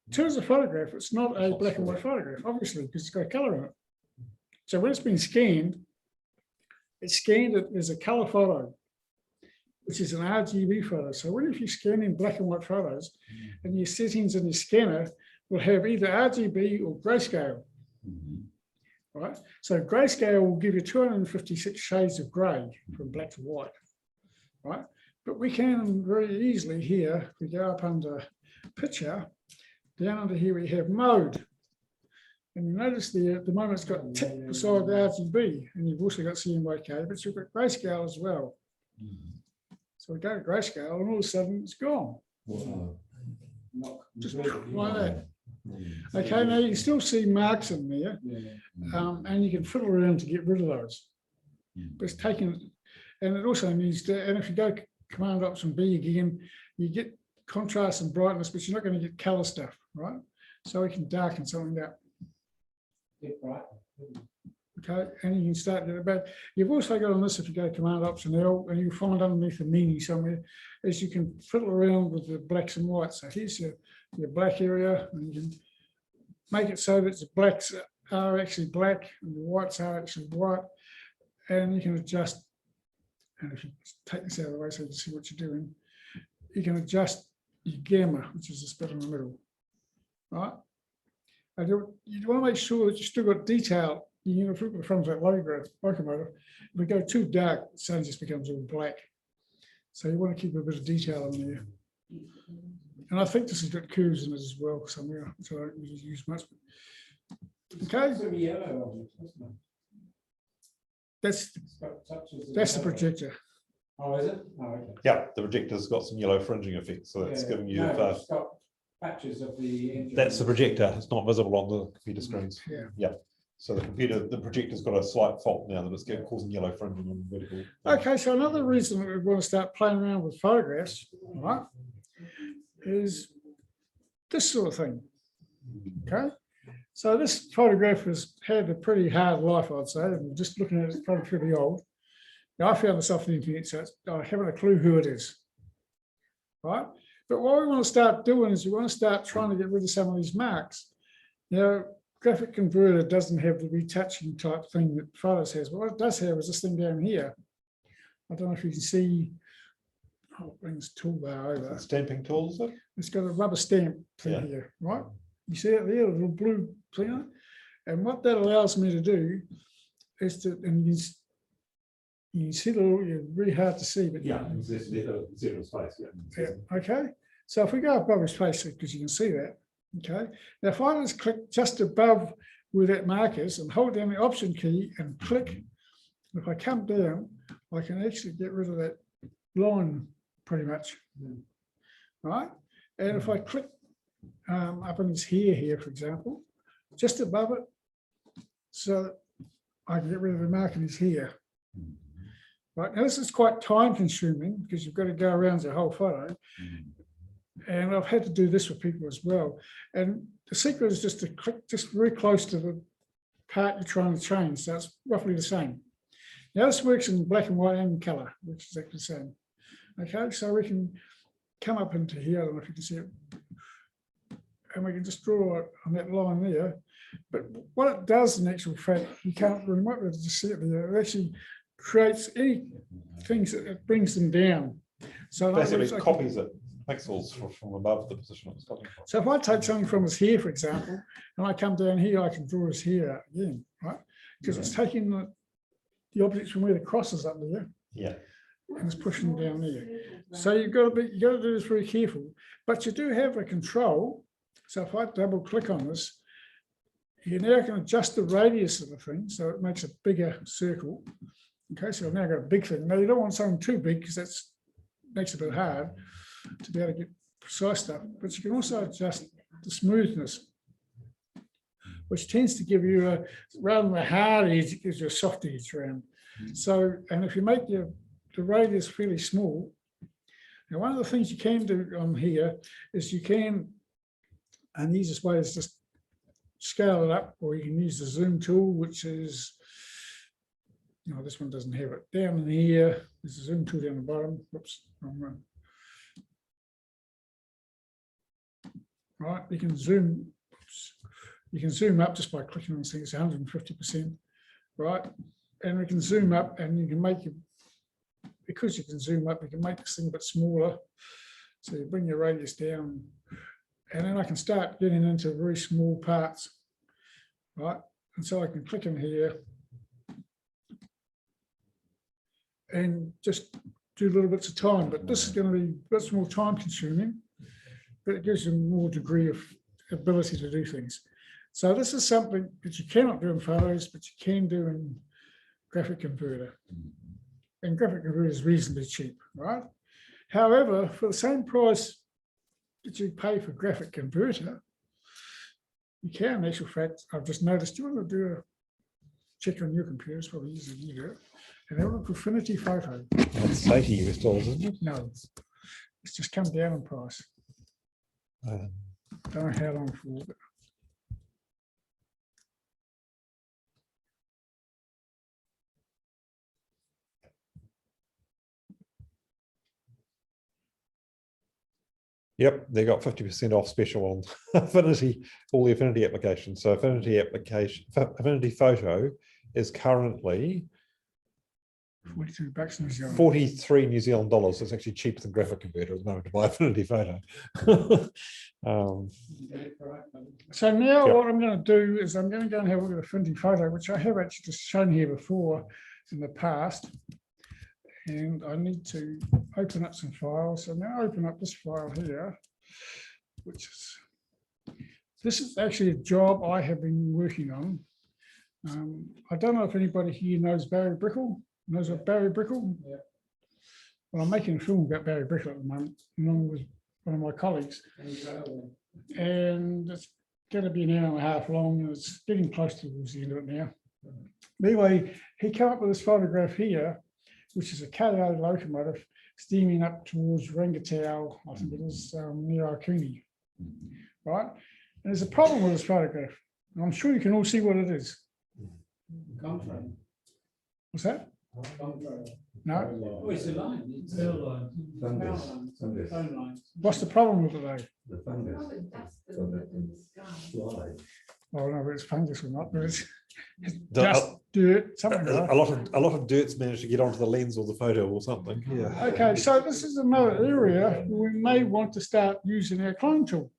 in terms of photograph, it's not a black and white photograph, obviously, because it's got color in it. So when it's been scanned, it's scanned it as a color photo, which is an RGB photo. So when if you scan in black and white photos, and your settings in your scanner will have either RGB or grayscale, right? So grayscale will give you 256 shades of gray from black to white, right? But we can very easily here, if we go up under picture, down under here we have mode. And you notice there, at the moment it's got tick beside the RGB, and you've also got CMYK, but you've got grayscale as well. So we go to grayscale, and all of a sudden it's gone. Wow. Not Just completely. like that. Okay, now you can still see marks in there, Yeah. and you can fiddle around to get rid of those. But it's taken, and it also needs to, and if you go Command Option B again, you get contrast and brightness, but you're not going to get color stuff, right? So we can darken something out. Get bright. Okay, and you can start that. But you've also got on this, if you go Command Option L, and you find underneath the meaning somewhere, is you can fiddle around with the blacks and whites. So here's your black area, and you can make it so that the blacks are actually black and the whites are actually white, and you can adjust. And if you take this out of the way so you can see what you're doing, you can adjust your gamma, which is the split in the middle, right? And you want to make sure that you still got detail. You know, if we look at the front of that locomotive, if we go too dark, the sun just becomes all black. So you want to keep a bit of detail in there. And I think this has got curves in it as well somewhere, so I don't really use much. Okay, Some yellow on it, isn't it? that's It's got touches of the yellow. projector. Oh, is it? Oh, okay. Yeah, the projector's got some yellow fringing effects, so that's Yeah. giving you. No, it's got patches of the engine. That's the projector. It's not visible on the computer screens. Yeah. So the projector's got a slight fault now that it's causing yellow fringing on the vertical. Okay, so another reason that we want to start playing around with photographs, right, is this sort of thing. Okay, so this photograph has had a pretty hard life, I'd say. And just looking at it, it's probably pretty old. Now, I found this off the internet, so I haven't a clue who it is, right? But what we want to start doing is we want to start trying to get rid of some of these marks. You know, graphic converter doesn't have the retouching type thing that Photos has, but what it does have is this thing down here. I don't know if you can see. I'll bring this toolbar over. Stamping tools, is it? It's got a rubber stamp thing Yeah. here, right? You see it there, a little blue thing on it? And what that allows me to do is to, and you see the little, you're really hard to see, but Yeah, zero space, yeah, okay. So if we go above his face, because you can see that, okay. Now if I just click just above where that mark is and hold down the Option key and click, if I come down, I can actually get rid of that line pretty much, right? And if I click up in his hair here, for example, just above it, so I can get rid of the mark in his hair. Right, now this is quite time consuming because you've got to go around the whole photo. And I've had to do this with people as well. And the secret is just to click just very close to the part you're trying to change. So it's roughly the same. Now this works in black and white and color, which is exactly the same. Okay, so we can come up into here, I don't know if you can see it. And we can just draw it on that line there. But what it does in actual fact, you can't really might be able to see it there. It actually creates any things that it brings them down. So in other basically words, copies it pixels from above the position it was coming from. so if I take something from his hair, for example, and I come down here, I can draw his hair out again, right? Because it's taking the objects from where the cross is up there Yeah. and it's pushing them down there. So you got to do this very careful. But you do have a control. So if I double click on this, you now can adjust the radius of the thing, so it makes a bigger circle. Okay, so I've now got a big thing. Now you don't want something too big because that makes it a bit hard to be able to get precise stuff. But you can also adjust the smoothness, which tends to give you a, rather than a hard edge, it gives you a soft edge around. So, and if you make the radius fairly small, now one of the things you can do on here is you can, and the easiest way is just scale it up, or you can use the zoom tool, which is, no, this one doesn't have it. Down in here, there's a zoom tool down the bottom. Whoops, wrong one. Right, you can zoom. Oops. You can zoom up just by clicking on this thing. It's 150%, right? And we can zoom up, and you can make it, because you can zoom up, you can make this thing a bit smaller. So you bring your radius down, and then I can start getting into very small parts, right? And so I can click in here and just do little bits of time, but this is going to be a bit more time consuming, but it gives you more degree of ability to do things. So this is something that you cannot do in photos, but you can do in graphic converter. And graphic converter is reasonably cheap, right? However, for the same price that you pay for graphic converter, you can, in actual fact, I've just noticed, you want to do a check on your computer, it's probably easier than you do it, and have a look at Affinity Photo. That's $80 US, isn't it? No, it's just come down in price. Don't know how long for, but Yep, they got 50% off special on Affinity, all the Affinity applications. So Affinity Photo is currently $42 New Zealand. 43 New Zealand dollars. It's actually cheaper than graphic converter at the moment to buy Affinity Photo. So now Yep. what I'm going to do is I'm going to go and have a look at Affinity Photo, which I have actually just shown here before in the past. And I need to open up some files. So now I open up this file here, which is, this is actually a job I have been working on. I don't know if anybody here knows Barry Brickle. Knows what Barry Brickle? Yeah. Well, I'm making a film about Barry Brickle at the moment, along with one of my colleagues. And it's going to be an hour and a half long, and it's getting close towards the end of it now. Anyway, he came up with this photograph here, which is a KO locomotive steaming up towards Rangatau, I think it is, near Arkuni, right? And there's a problem with this photograph. And I'm sure you can all see what it is. Contrary. What's that? No? Oh, it's a line. It's a line. Fungus. Fungus. Phone line. What's the problem with it though? The fungus. Probably dust So that in the sky. slide. I don't know if it's fungus or not, but it's The- just dirt, something like A that. lot of dirt's managed to get onto the lens or the photo or something. Yeah. Okay, so this is another area we may want to start using our clone tool,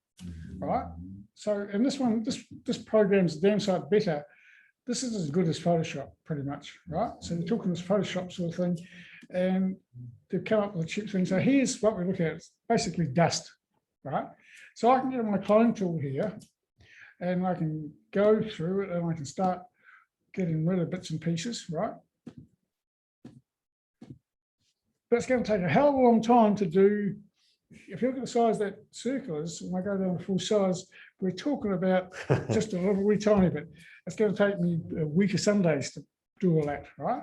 right? So, and this one, this program's damn sight better. This is as good as Photoshop, pretty much, right? So you're talking this Photoshop sort of thing, and they've come up with a cheap thing. So here's what we look at, it's basically dust, right? So I can get my clone tool here, and I can go through it, and I can start getting rid of bits and pieces, right? But it's going to take a hell of a long time to do. If you look at the size that circle is, when I go down to full size, we're talking about just a little wee tiny bit. It's going to take me a week or some days to do all that, right?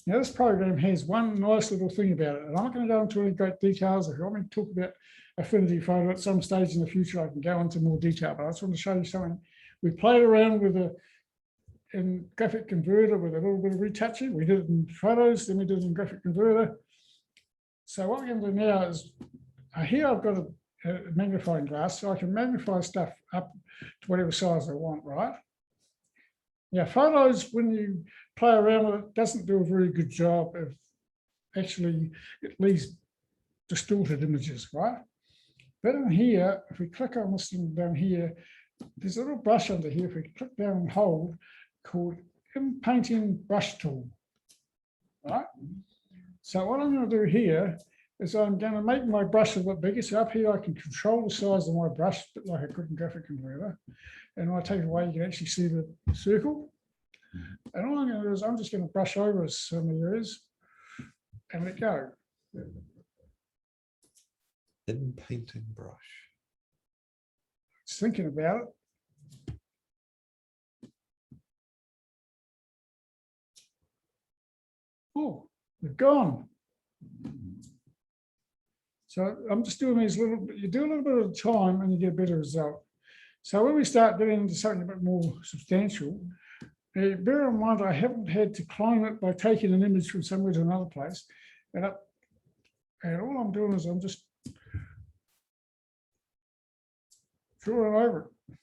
Now, this program has one nice little thing about it, and I'm not going to go into any great details. If you want me to talk about Affinity Photo at some stage in the future, I can go into more detail, but I just want to show you something. We played around with in graphic converter with a little bit of retouching. We did it in photos, then we did it in graphic converter. So what we're going to do now is, here I've got a magnifying glass, so I can magnify stuff up to whatever size I want, right? Now, photos, when you play around with it, doesn't do a very good job of actually, it leaves distorted images, right? But in here, if we click on this thing down here, there's a little brush under here. If we click down and hold, called Painting Brush Tool, right? So what I'm going to do here is I'm going to make my brush a bit bigger. So up here, I can control the size of my brush, a bit like I could in graphic converter. And when I take it away, you can actually see the circle. And all I'm going to do is I'm just going to brush over some areas and let go. In painting brush. Just thinking about it. oh, they're gone. So I'm just doing these little, you do a little bit at a time and you get a better result. So when we start getting into something a bit more substantial, bear in mind I haven't had to clone it by taking an image from somewhere to another place. And all I'm doing is I'm just drawing over it.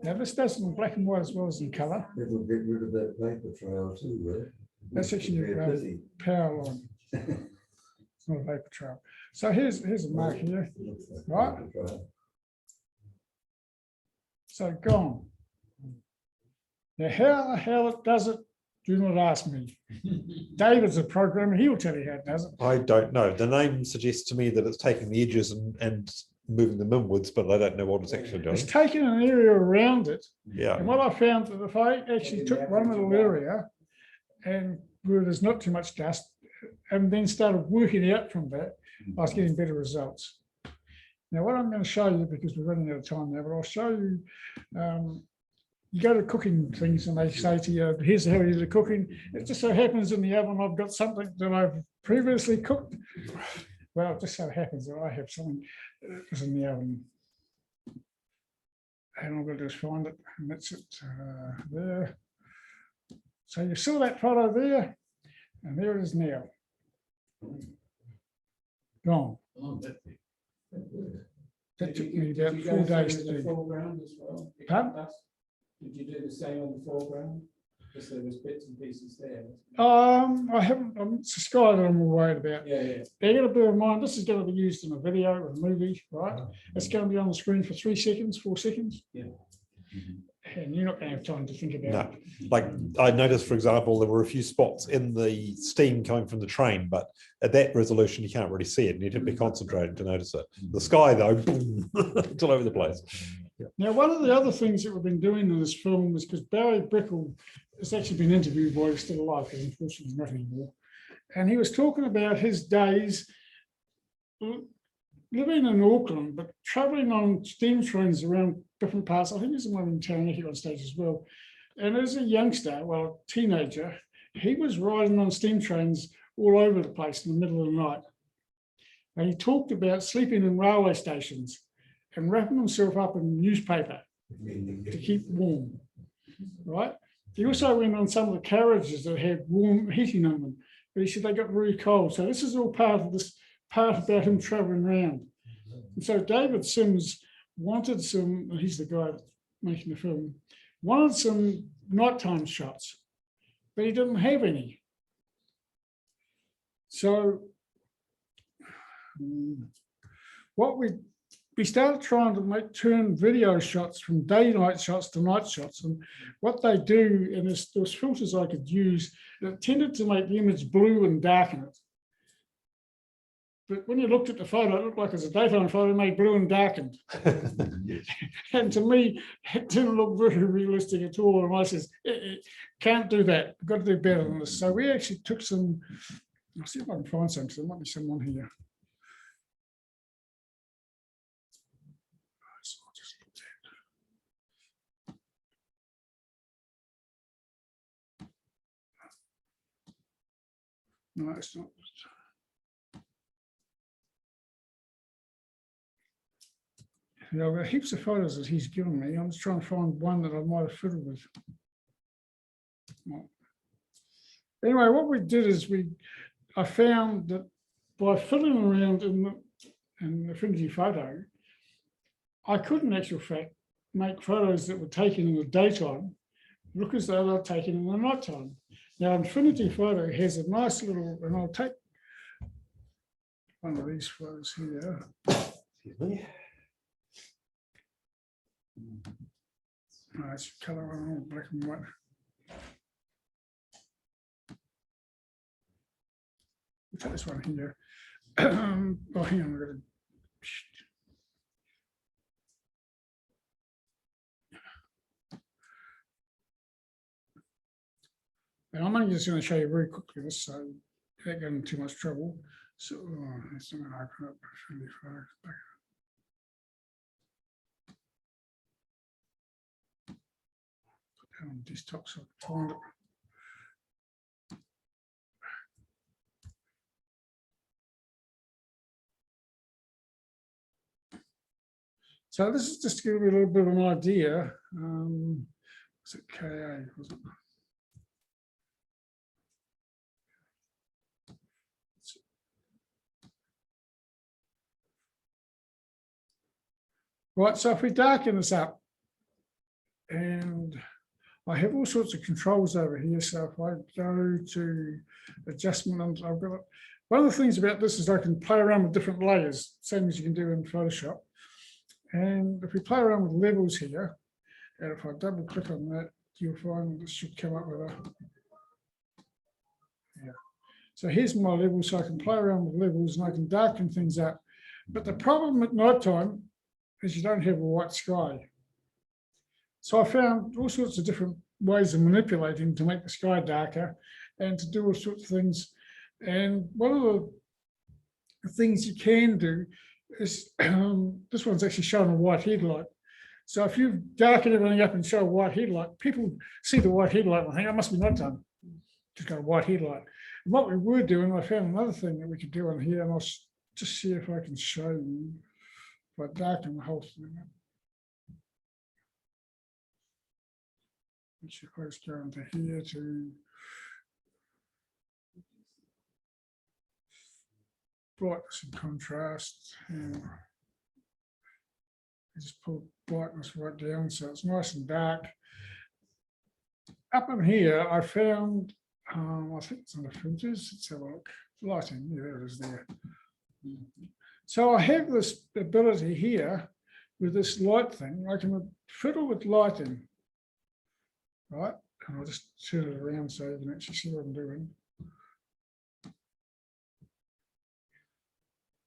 Now this does it in black and white as well as in colour. It'll get rid of that paper trail too, right? That's actually a power line. It's not a vapor trail. So here's a mark here, right? So gone. Now how the hell it does it, do not ask me. David's a programmer, he will tell you how it does it. I don't know. The name suggests to me that it's taking the edges and moving them inwards, but I don't know what it's actually doing. It's taking an area around it. Yeah. And what I found that if I actually took one little area and where there's not too much dust and then started working out from that, I was getting better results. Now, what I'm going to show you, because we're running out of time now, but I'll show you, you go to cooking things and they say to you, here's how you do the cooking. It just so happens in the oven, I've got something that I've previously cooked. Well, it just so happens that I have something that's in the oven. And I'm going to just find it, and that's it there. So you saw that photo there, and there it is now. Gone. Oh, that's it. That took Did you- me did about you 4 go days through to the do. foreground as well? Pardon? Did you do the same on the foreground? Because there was bits and pieces there. I haven't, it's a sky that I'm worried about. Yeah. Now, you got to bear in mind, this is going to be used in a video or a movie, right? It's going to be on the screen for 3 seconds, 4 seconds. Yeah. And you're not going to have time to think about No, it. like I noticed, for example, there were a few spots in the steam coming from the train, but at that resolution, you can't really see it. You need to be concentrated to notice it. The sky, though, boom, it's all over the place. Now, one of the other things that we've been doing in this film is because Barry Brickell has actually been interviewed while he's still alive, because unfortunately he's not anymore. And he was talking about his days living in Auckland, but travelling on steam trains around different parts. I think there's one in Taranaki on stage as well. And as a youngster, well, teenager, he was riding on steam trains all over the place in the middle of the night. And he talked about sleeping in railway stations and wrapping himself up in newspaper to keep warm, right? He also went on some of the carriages that had warm heating on them, but he said they got really cold. So this is all part of this part about him traveling around. And so David Sims wanted some, he's the guy that's making the film, wanted some nighttime shots, but he didn't have any. So what we started trying to turn video shots from day-night shots to night shots. And what they do, and there's filters I could use, that tended to make the image blue and darken it. But when you looked at the photo, it looked like it was a daytime photo made blue and darkened. And to me, it didn't look very realistic at all. And I says, can't do that. We've got to do better than this. So we actually took some, I'll see if I can find some, because there might be someone here. So I'll just look at. No, it's not. You know, there are heaps of photos that he's given me. I'm just trying to find one that I might have fiddled with. Anyway, what we did is I found that by fiddling around in Affinity Photo, I could in actual fact make photos that were taken in the daytime look as though they're taken in the nighttime. Now, Infinity Photo has a nice little, and I'll take one of these photos here. Excuse me. It's colour on black and white. We'll take this one here. Oh, hang on, I've got to. And I'm only just going to show you very quickly this, so without getting into too much trouble. So it's not going to open up. On desktop, so I can find it. So this is just to give you a little bit of an idea. Was it KA? Was it? Right, so if we darken this up, and I have all sorts of controls over here. So if I go to adjustment, I've got one of the things about this is I can play around with different layers, same as you can do in Photoshop. And if we play around with levels here, and if I double click on that, you'll find this should come up with a, yeah. So here's my level, so I can play around with levels and I can darken things up. But the problem at night time is you don't have a white sky. So I found all sorts of different ways of manipulating to make the sky darker and to do all sorts of things. And one of the things you can do is, this one's actually showing a white headlight. So if you darken everything up and show a white headlight, people see the white headlight and think, it must be nighttime. Just got a white headlight. And what we were doing, I found another thing that we could do on here, and I'll just see if I can show you. If I darken the whole thing up. If I just go into here to brightness and contrast, and I just pull brightness right down so it's nice and dark. Up in here, I found, I think it's under filters. Let's have a look. Lighting, yeah, there it is there. So I have this ability here with this light thing. I can fiddle with lighting. Right, and I'll just turn it around so you can actually see what I'm doing.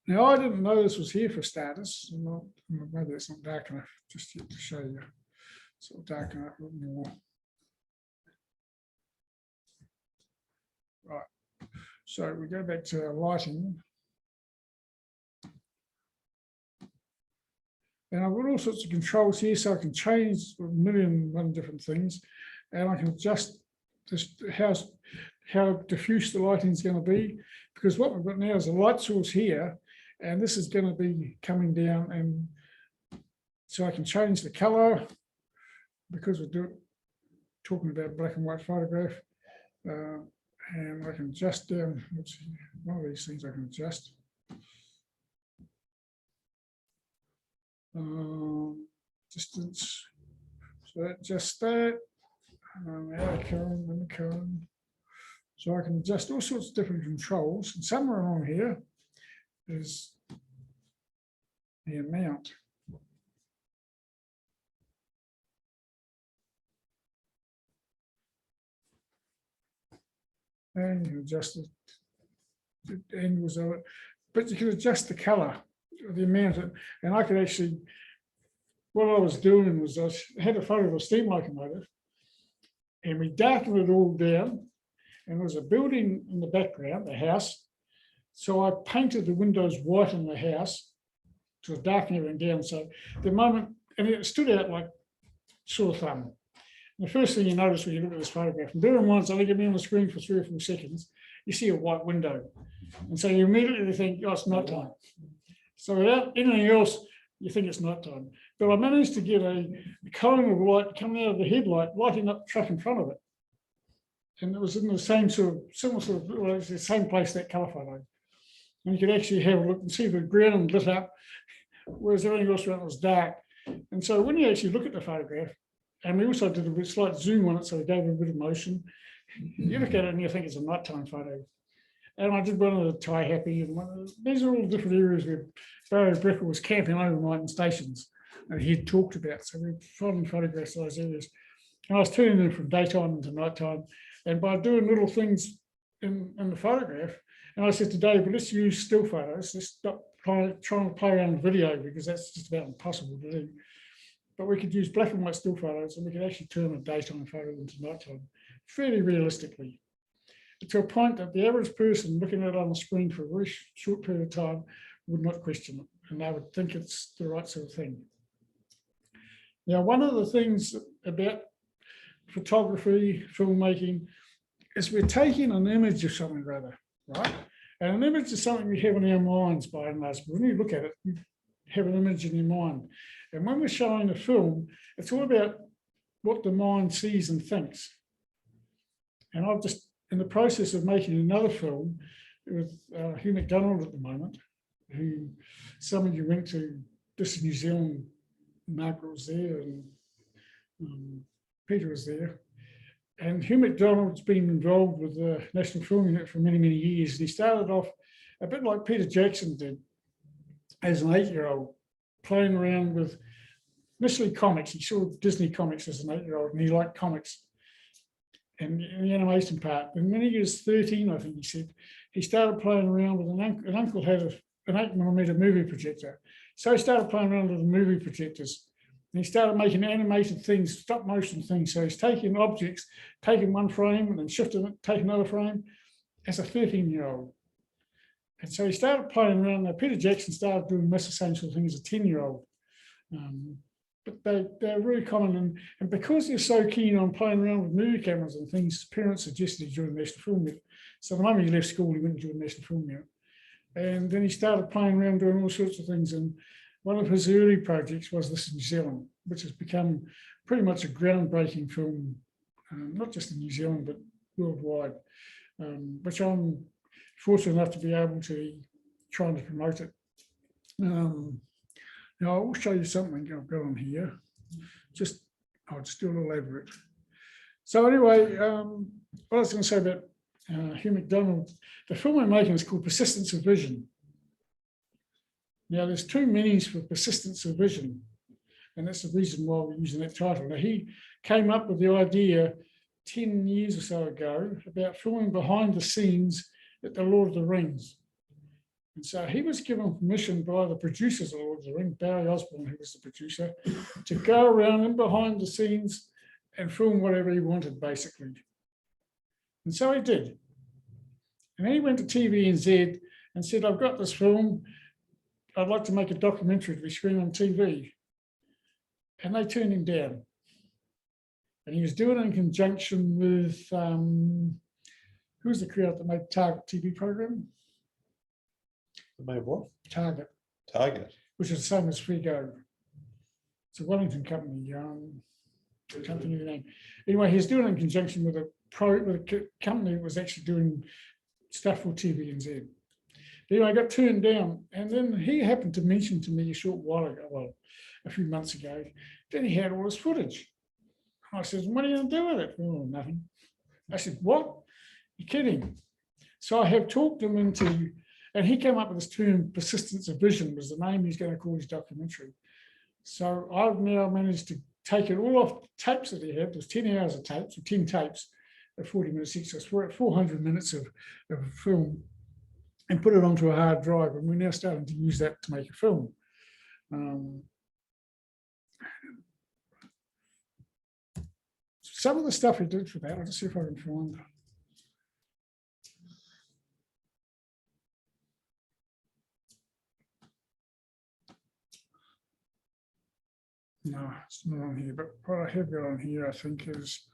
Now, I didn't know this was here for starters. Maybe it's not dark enough just yet to show you. So I'll darken up a little more. Right, so we go back to our lighting. And I've got all sorts of controls here, so I can change a million and one different things. And I can adjust this, how diffuse the lighting is going to be, because what we've got now is a light source here, and this is going to be coming down, and so I can change the color because we're talking about black and white photograph, and I can adjust down. Let's see, one of these things I can adjust. Distance, so just that. Out of cone, in the cone. So I can adjust all sorts of different controls, and somewhere along here is the amount. And you can adjust the angles of it, but you can adjust the color, the amount, and I could actually, what I was doing was I had a photo of a steam locomotive, and we darkened it all down, and there was a building in the background, a house. So I painted the windows white in the house to darken everything down. So the moment, and it stood out like sore thumb. And the first thing you notice when you look at this photograph, and bear in mind, it's only going to be on the screen for 3 or 4 seconds, you see a white window. And so you immediately think, oh, it's nighttime. So without anything else, you think it's nighttime. But I managed to get a cone of light coming out of the headlight, lighting up the truck in front of it. And it was in the same sort of, similar sort of, well, it's the same place, that colour photo. And you could actually have a look and see the ground lit up, whereas everything else around was dark. And so when you actually look at the photograph, and we also did a slight zoom on it, so we gave it a bit of motion, you look at it and you think it's a nighttime photo. And I did one of the Thai Happy, and these are all different areas where Barry Brecker was camping overnight in stations that he had talked about. So we found photographs of those areas. And I was turning them from daytime into nighttime. And by doing little things in the photograph, and I said to Dave, well, let's use still photos. Let's stop trying to play around with video, because that's just about impossible to do. But we could use black and white still photos, and we could actually turn a daytime photo into nighttime fairly realistically, to a point that the average person looking at it on the screen for a very short period of time would not question it, and they would think it's the right sort of thing. Now, one of the things about photography, filmmaking, is we're taking an image of something rather, right? And an image is something we have in our minds by and large. When you look at it, have an image in your mind. And when we're showing a film, it's all about what the mind sees and thinks. And I've just, in the process of making another film with Hugh McDonald at the moment, who some of you went to this New Zealand, Margaret was there and Peter was there. And Hugh McDonald's been involved with the National Film Unit for many, many years. And he started off a bit like Peter Jackson did as an 8-year-old, playing around with initially comics. He saw Disney comics as an 8-year-old and he liked comics and the animation part. And when he was 13, I think he said, he started playing around with an uncle had an 8mm movie projector. So he started playing around with the movie projectors. And he started making animated things, stop motion things. So he's taking objects, taking one frame and then shifting it, taking another frame as a 13-year-old. And so he started playing around. Now, Peter Jackson started doing much the same sort of thing as a 10-year-old. But they're really common. And because they're so keen on playing around with movie cameras and things, parents suggested he join the National Film Unit. So the moment he left school, he went to the National Film Unit. And then he started playing around doing all sorts of things. And one of his early projects was this in New Zealand, which has become pretty much a groundbreaking film, not just in New Zealand, but worldwide, which I'm fortunate enough to be able to try and promote it. Now, I will show you something I've got on here. I'll just do a little elaborate. So anyway, what I was going to say about Hugh McDonald, the film we're making is called Persistence of Vision. Now, there's two meanings for persistence of vision, and that's the reason why we're using that title. Now, he came up with the idea 10 years or so ago about filming behind the scenes at the Lord of the Rings. And so he was given permission by the producers of Lord of the Rings, Barry Osborne, who was the producer, to go around and behind the scenes and film whatever he wanted, basically. And so he did. And then he went to TVNZ and said, I've got this film. I'd like to make a documentary to be screened on TV. And they turned him down. And he was doing it in conjunction with, who's the creator that made Target TV program? The May what? Target, which is the same as Frigo. It's a Wellington company. I can't think of the name. Anyway, he's doing it in conjunction with a company that was actually doing stuff for TVNZ. Anyway, I got turned down, and then he happened to mention to me a short while ago, well, a few months ago, that he had all his footage. I said, what are you going to do with it? Oh, nothing. I said, what? You're kidding. So I have talked him into, and he came up with this term, persistence of vision was the name he's going to call his documentary. So I've now managed to take it all off the tapes that he had. There's 10 hours of tapes, or 10 tapes at 40 minutes each. So we're at 400 minutes of film, and put it onto a hard drive. And we're now starting to use that to make a film. Some of the stuff we did for that, I'll just see if I can find. No, it's not on here, but what I have got on here, I think, is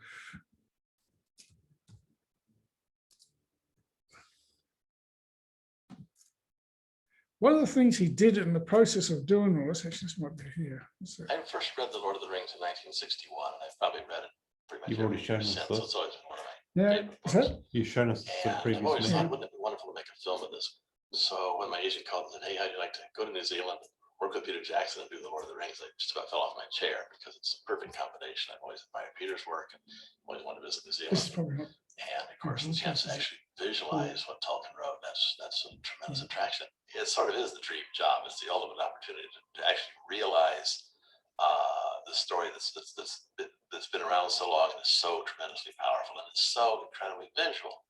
one of the things he did in the process of doing all this. Actually, this might be here. I first read The Lord of the Rings in 1961. I've probably read it pretty much. You've already shown us since. this. It's always been one of my Yeah, favorite is books. that? You've shown us the And I've previous always meeting. thought, wouldn't it be wonderful to make a film of this? So when my agent called and said, hey, how'd you like to go to New Zealand, work with Peter Jackson and do The Lord of the Rings, I just about fell off my chair because it's a perfect combination. I've always admired Peter's work and always wanted to visit New This is Zealand. probably not. And of course, the chance to actually visualize what Tolkien wrote, that's a tremendous attraction. It sort of is the dream job. It's the ultimate opportunity to actually realize the story that's been around so long and is so tremendously powerful and is so incredibly visual.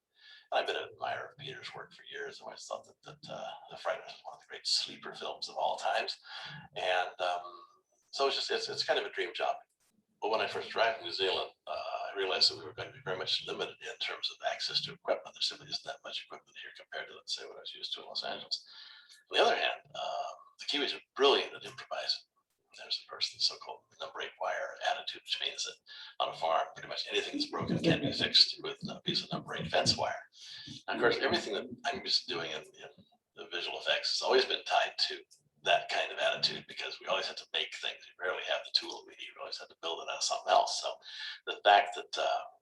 And I've been an admirer of Peter's work for years. I always thought that The Frighteners was one of the great sleeper films of all times. And so it's kind of a dream job. But when I first arrived in New Zealand, I realized that we were going to be very much limited in terms of access to equipment. There simply isn't that much equipment here compared to, let's say, what I was used to in Los Angeles. On the other hand, the Kiwis are brilliant at improvising. There's, of course, the so-called number 8 wire attitude, which means that on a farm, pretty much anything that's broken can be fixed with a piece of number 8 fence wire. And of course, everything that I'm used to doing in the visual effects has always been tied to that kind of attitude because we always had to make things. We rarely have the tool we need. We always had to build it out of something else. So the fact that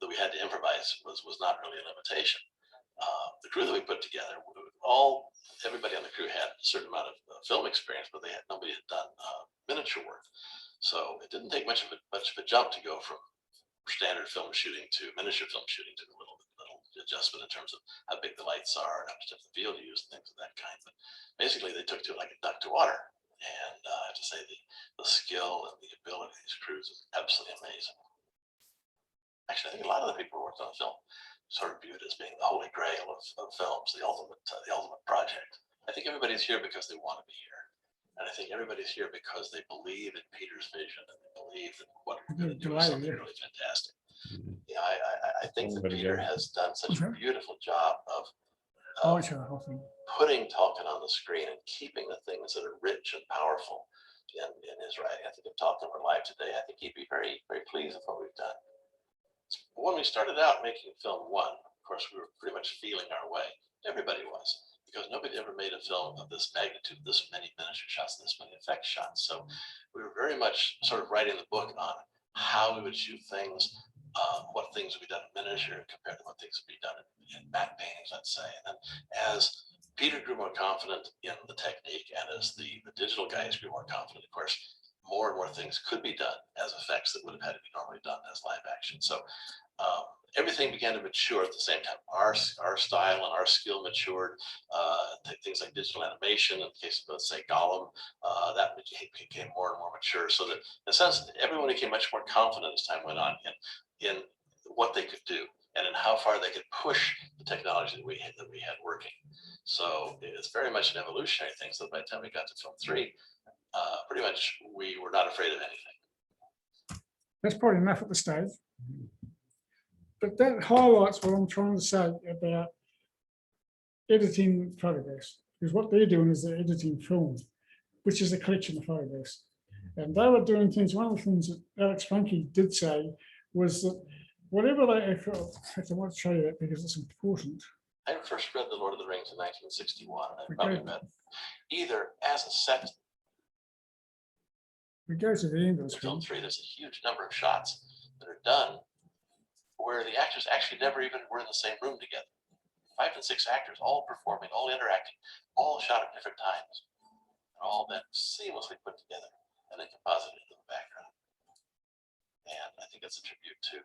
we had to improvise was not really a limitation. The crew that we put together, everybody on the crew had a certain amount of film experience, but nobody had done miniature work. So it didn't take much of a jump to go from standard film shooting to miniature film shooting to a little adjustment in terms of how big the lights are and how much depth of field you use and things of that kind. But basically they took to it like a duck to water. And I have to say the skill and the ability of these crews is absolutely amazing. Actually, I think a lot of the people who worked on the film sort of viewed as being the holy grail of films, the ultimate project. I think everybody's here because they want to be here. And I think everybody's here because they believe in Peter's vision and they believe that what we're going to do is something really fantastic. Yeah, I think that Peter has done such a beautiful job of putting Tolkien on the screen and keeping the things that are rich and powerful in his writing. I think if Tolkien were alive today, I think he'd be very, very pleased with what we've done. When we started out making film one, of course, we were pretty much feeling our way. Everybody was, because nobody ever made a film of this magnitude, this many miniature shots, this many effect shots. So we were very much sort of writing the book on how we would shoot things, what things would be done in miniature compared to what things would be done in matte paintings, let's say. And then as Peter grew more confident in the technique and as the digital guys grew more confident, of course, more and more things could be done as effects that would have had to be normally done as live action. So everything began to mature at the same time. Our style and our skill matured. Things like digital animation, in the case of, let's say, Gollum, that became more and more mature. So that, in a sense, everyone became much more confident as time went on in what they could do and in how far they could push the technology that we had working. So it's very much an evolutionary thing. So by the time we got to film 3, pretty much we were not afraid of anything. That's probably enough at the stage. But that highlights what I'm trying to say about editing photographs. Because what they're doing is they're editing film, which is a collection of photographs. And they were doing things, one of the things that Alex Funky did say was that whatever they, I want to show you that because it's important. I first read The Lord of the Rings in 1961. I probably read either as a set. We go to the end of the film 3, there's a huge number of shots that are done where the actors actually never even were in the same room together. 5 and 6 actors, all performing, all interacting, all shot at different times, and all then seamlessly put together and then composited into the background. And I think that's a tribute to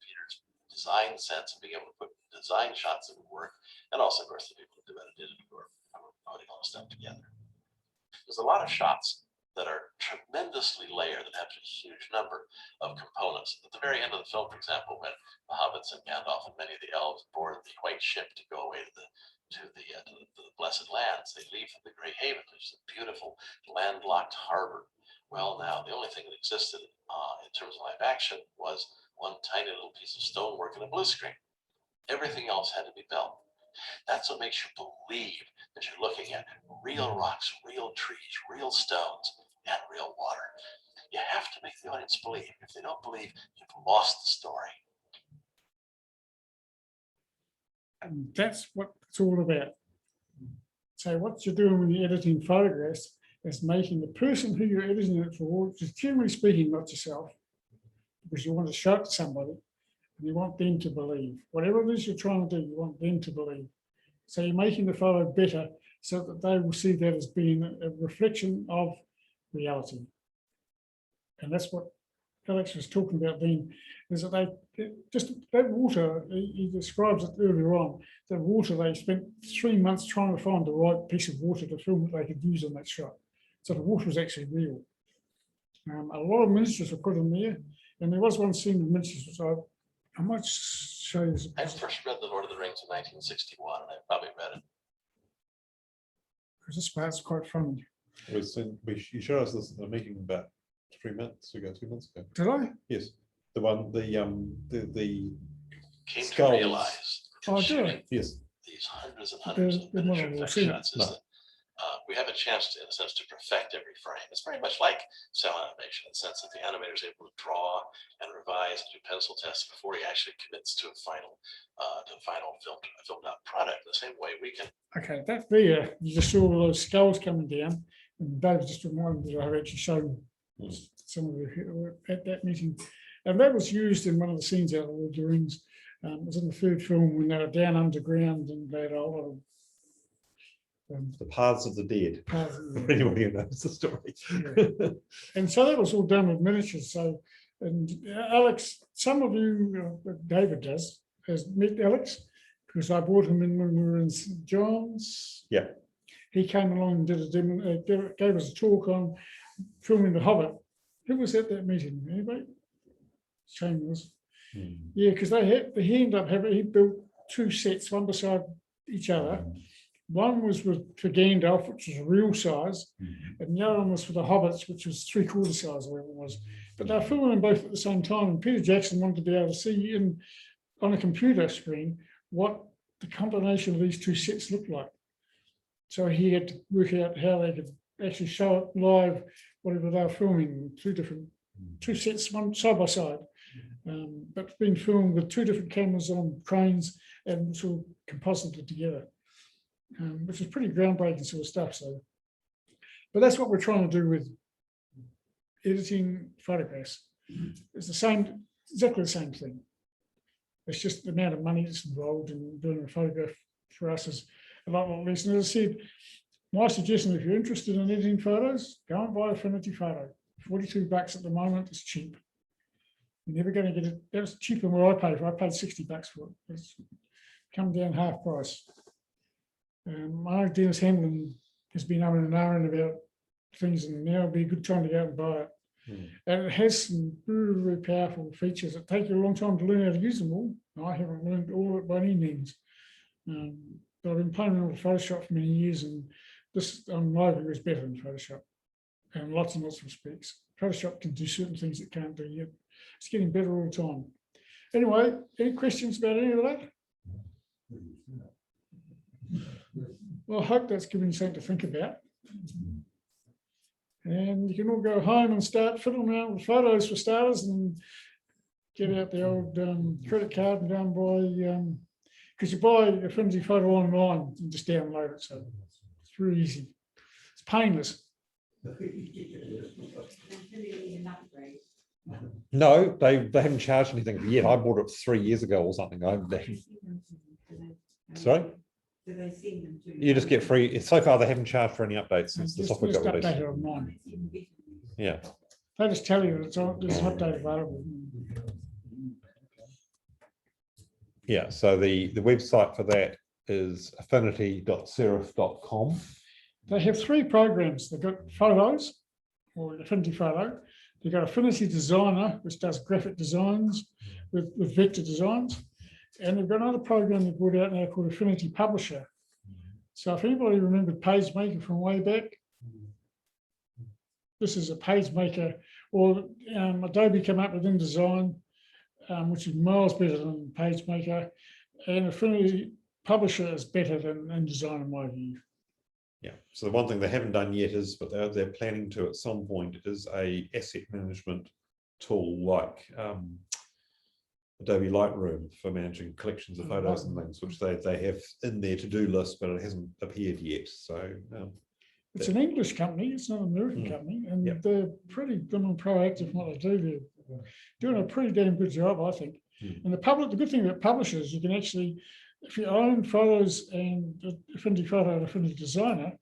Peter's design sense and being able to put design shots that would work, and also, of course, the people who edited it who are putting all this stuff together. There's a lot of shots that are tremendously layered that have a huge number of components. At the very end of the film, for example, when the hobbits and Gandalf and many of the elves board the white ship to go away to the Blessed Lands, they leave from the Grey Haven, which is a beautiful landlocked harbor. Well, now the only thing that existed in terms of live action was one tiny little piece of stonework and a blue screen. Everything else had to be built. That's what makes you believe that you're looking at real rocks, real trees, real stones, and real water. You have to make the audience believe. If they don't believe, you've lost the story. And that's what it's all about. So what you're doing when you're editing photographs is making the person who you're editing it for, just generally speaking, not yourself, because you want to show it to somebody and you want them to believe. Whatever it is you're trying to do, you want them to believe. So you're making the photo better so that they will see that as being a reflection of reality. And that's what Alex was talking about then, is that that water, he describes it earlier on, the water, they spent 3 months trying to find the right piece of water to film that they could use on that shot. So the water was actually real. A lot of miniatures were put in there, and there was one scene of miniatures, which I might show you. I first read The Lord of the Rings in 1961, and I probably read it. Because this part's quite funny. You showed us this in the meeting about 2 months ago. Did I? Yes, the one the Came skulls. to realize Oh, shooting did I? Yes, these hundreds and hundreds of miniature effect shots is that we have a chance to, in a sense, to perfect every frame. It's very much like cell animation in the sense that the animator is able to draw and revise and do pencil tests before he actually commits to a final, filmed out product. The same way we can. Okay, that there, you just saw all those skulls coming down, and Dave just reminded me that I've actually shown some of the at that meeting, and that was used in one of the scenes out of Lord of the Rings. It was in the third film when they were down underground and they had a lot of The Paths of the Dead. For anyone who knows the story. Yeah. And so that was all done with miniatures. So, and Alex, some of you, David does, has met Alex because I brought him in when we were in St. John's. Yeah. He came along and did a demo, gave us a talk on filming The Hobbit. Who was at that meeting? Anybody? Shane was. Yeah, because he ended up having, he built 2 sets, one beside each other. One was for Gandalf, which was a real size, and the other one was for the Hobbits, which was 3/4 size, or whatever it was. But they were filming them both at the same time, and Peter Jackson wanted to be able to see on a computer screen what the combination of these 2 sets looked like. So he had to work out how they could actually show it live, whatever they were filming, 2 sets, one side by side. But being filmed with 2 different cameras on cranes and sort of composited together. Which is pretty groundbreaking sort of stuff. So, but that's what we're trying to do with editing photographs. It's the same, exactly the same thing. It's just the amount of money that's involved in doing a photograph for us is a lot less. And as I said, my suggestion, if you're interested in editing photos, go and buy Affinity Photo. $42 at the moment. It's cheap. You're never going to get it. That's cheaper than what I paid for. I paid $60 for it. It's come down half price. I know Dennis Hamlin has been on and on about things, and now would be a good time to go out and buy it. And it has some very, very powerful features. It takes you a long time to learn how to use them all. I haven't learned all of it by any means. But I've been playing with Photoshop for many years, and this, on my view, is better than Photoshop in lots and lots of respects. Photoshop can do certain things it can't do yet. It's getting better all the time. Anyway, any questions about any of that? Well, I hope that's given you something to think about. And you can all go home and start fiddling around with photos for starters, and get out the old credit card and go and buy, because you buy Affinity Photo online and just download it. So it's really easy. It's painless. No, they haven't charged anything yet. I bought it 3 years ago or something. Sorry? Do they send them to You just get free. So far, they haven't charged for any updates since the software got released. Update it online. Yeah. They just tell you that there's an update available. Yeah. So the website for that is affinity.serif.com. They have 3 programs. They've got Photos, or Affinity Photo. They've got Affinity Designer, which does graphic designs with vector designs. And they've got another program they brought out now called Affinity Publisher. So if anybody remembered PageMaker from way back, this is a PageMaker, or Adobe came up with InDesign, which is miles better than PageMaker. And Affinity Publisher is better than InDesign in my view. Yeah. So the one thing they haven't done yet is, but they're planning to at some point, is a asset management tool like Adobe Lightroom for managing collections of photos and things, which they have in their to-do list, but it hasn't appeared yet. So it's an English company, it's not an American company, and they're pretty good and proactive in what they do. They're doing a pretty damn good job, I think. And the good thing about publishers, you can actually, if you own photos and Affinity Photo and Affinity Designer,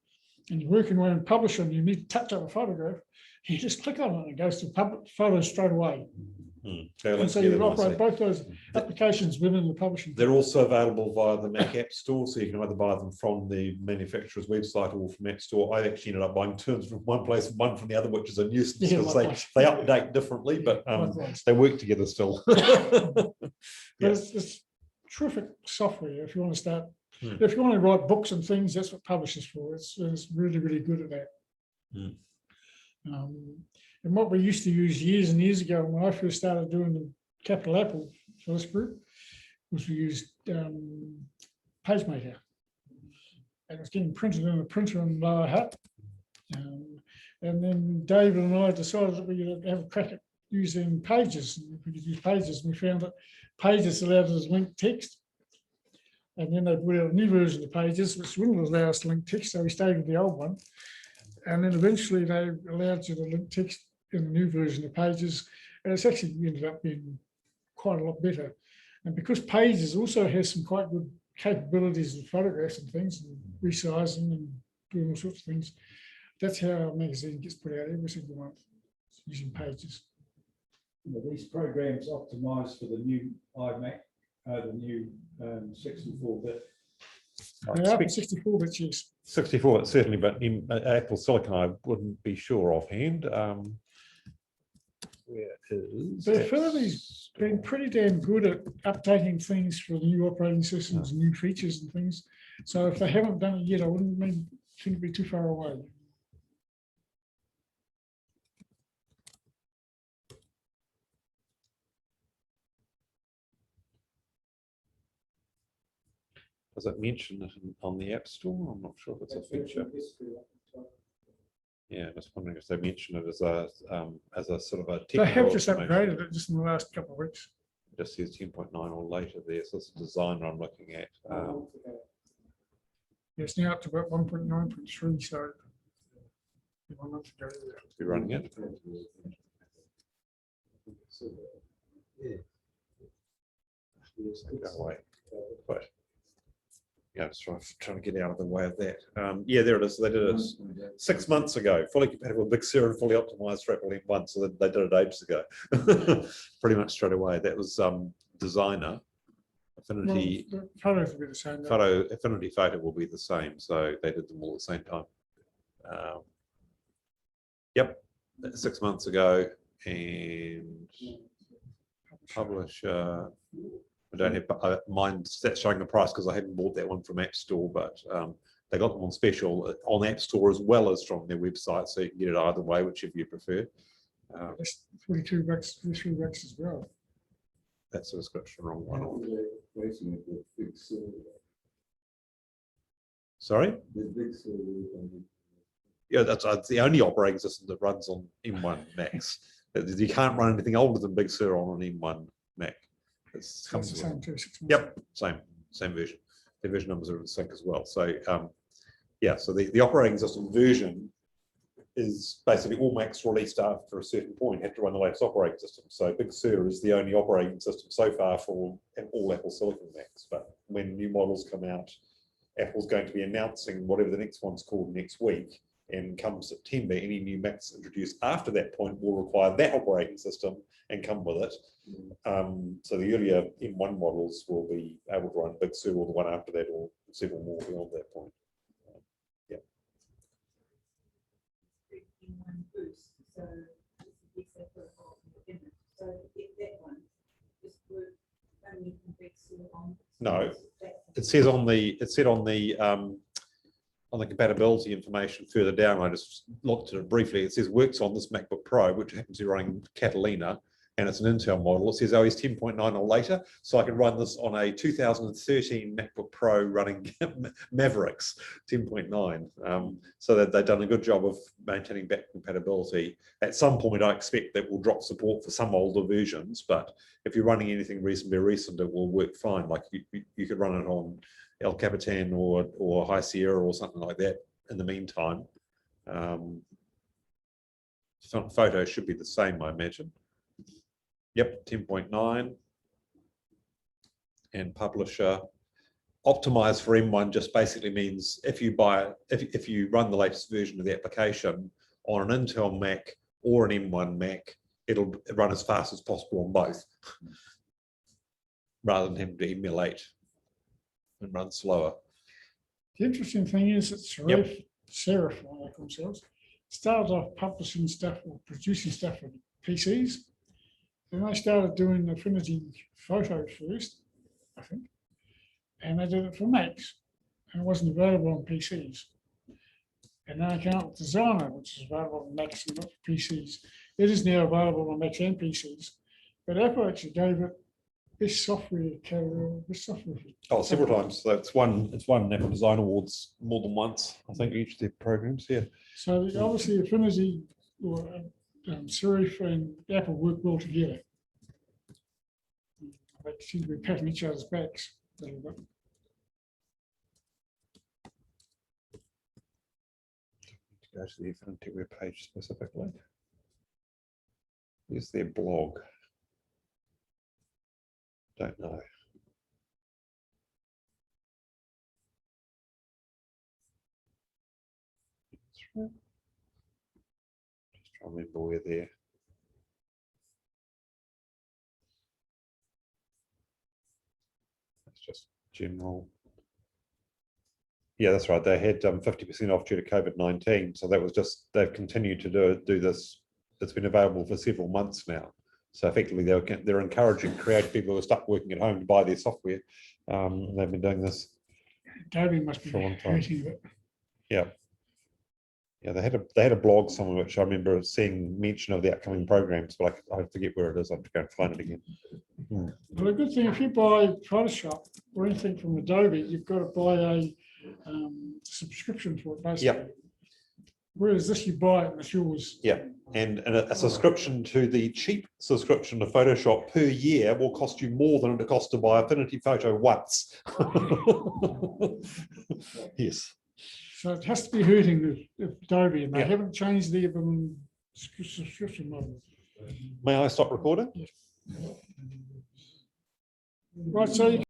and you're working around Publisher and you need to touch up a photograph, you just click on it and it goes to photos straight away. And so you operate both those applications within the publishing. They're also available via the Mac App Store, so you can either buy them from the manufacturer's website or from App Store. I actually ended up buying terms from one place and one from the other, which is a nuisance because they update differently, but they work together still. It's terrific software if you want to start. If you want to write books and things, that's what Publisher's for. It's really, really good at that. And what we used to use years and years ago when I first started doing the Capital Apple for this group was we used PageMaker. and it was getting printed in a printer in Lower Hutt. And then David and I decided that we could have a crack at using Pages. And we could use Pages, and we found that Pages allowed us to link text. And then they put out a new version of Pages, which wouldn't allow us to link text, so we stayed with the old one. And then eventually they allowed you to link text in the new version of Pages, and it's actually ended up being quite a lot better. And because Pages also has some quite good capabilities in photographs and things, and resizing and doing all sorts of things, that's how our magazine gets put out every single month, using Pages. These programs optimized for the new iMac, the new 64-bit. They are 64-bit, yes. 64 certainly, but in Apple Silicon, I wouldn't be sure offhand. Where is The Affinity's been pretty damn good at updating things for the new operating systems, new features and things. So if they haven't done it yet, I wouldn't think it'd be too far away. Does it mention it on the App Store? I'm not sure if it's a feature. Yeah, just wondering if they mention it as a sort of a They have technical just information. upgraded it just in the last couple of weeks. It just says 10.9 or later there. So it's a designer I'm looking at. Yeah, it's now up to about 1.9.3, so 1 month ago. Be running it. Go away. But yeah, just trying to get out of the way of that. Yeah, there it is. They did it 6 months ago. Fully compatible Big Sur and fully optimized for Apple M1. So they did it ages ago. Pretty much straight away. That was designer. Affinity. Well, the photos will be the same. Affinity photo will be the same. So they did them all at the same time. Yep, 6 months ago. And publisher. I don't have mine that's showing the price because I hadn't bought that one from App Store, but they got them on special on App Store as well as from their website, so you can get it either way, whichever you prefer. It's $42, $43 as well. That's a description wrong one. Sorry? Yeah, that's the only operating system that runs on M1 Macs. You can't run anything older than Big Sur on an M1 Mac. It's So it's the same too, 6 months. Yep, same version. The version numbers are in sync as well. So yeah, so the operating system version is basically all Macs released after a certain point have to run the latest operating system. So Big Sur is the only operating system so far for all Apple Silicon Macs. But when new models come out, Apple's going to be announcing whatever the next one's called next week. And come September, any new Macs introduced after that point will require that operating system and come with it. So the earlier M1 models will be able to run Big Sur, or the one after that, or several more beyond that point. Yeah. No, it says on the compatibility information further down, I just looked at it briefly. It says works on this MacBook Pro, which happens to be running Catalina, and it's an Intel model. It says OS 10.9 or later, so I can run this on a 2013 MacBook Pro running Mavericks 10.9. So that they've done a good job of maintaining back compatibility. At some point, I expect that will drop support for some older versions, but if you're running anything reasonably recent, it will work fine. Like you could run it on El Capitan or High Sierra or something like that in the meantime. Photo should be the same, I imagine. Yep, 10.9. And publisher. Optimized for M1 just basically means if you run the latest version of the application on an Intel Mac or an M1 Mac, it'll run as fast as possible on both, rather than having to emulate and run slower. The interesting thing is that Serif, like themselves, started off publishing stuff or producing stuff for PCs. Then they started doing Affinity photos first, I think, and they did it for Macs, and it wasn't available on PCs. And then I came up with Designer, which is available on Macs and not for PCs. It is now available on Macs and PCs, but Apple actually gave it best software category, best software. Oh, several times. So it's won Apple Design Awards more than once, I think, each of their programs, yeah. So obviously Affinity or Serif and Apple work well together. They seem to be patting each other's backs a little bit. Go to the Affinity webpage specifically. Here's their blog. Don't know. Just trying to remember where they're. That's just general. Yeah, that's right. They had 50% off due to COVID-19. So that was just, they've continued to do this. It's been available for several months now. So effectively they're encouraging creative people who are stuck working at home to buy their software. They've been doing this Adobe must be for a long time. hurting it. Yeah. Yeah, they had a blog somewhere which I remember seeing mention of the upcoming programs, but I forget where it is. I have to go and find it again. Well, a good thing, if you buy Photoshop or anything from Adobe, you've got to buy a subscription for it, basically. Yep. Whereas this, you buy it and it's yours. Yeah, and a subscription to the cheap subscription to Photoshop per year will cost you more than it costs to buy Affinity Photo once. Yes. So it has to be hurting the Adobe, and they Yeah. haven't changed their subscription model. May I stop recording? Right, so you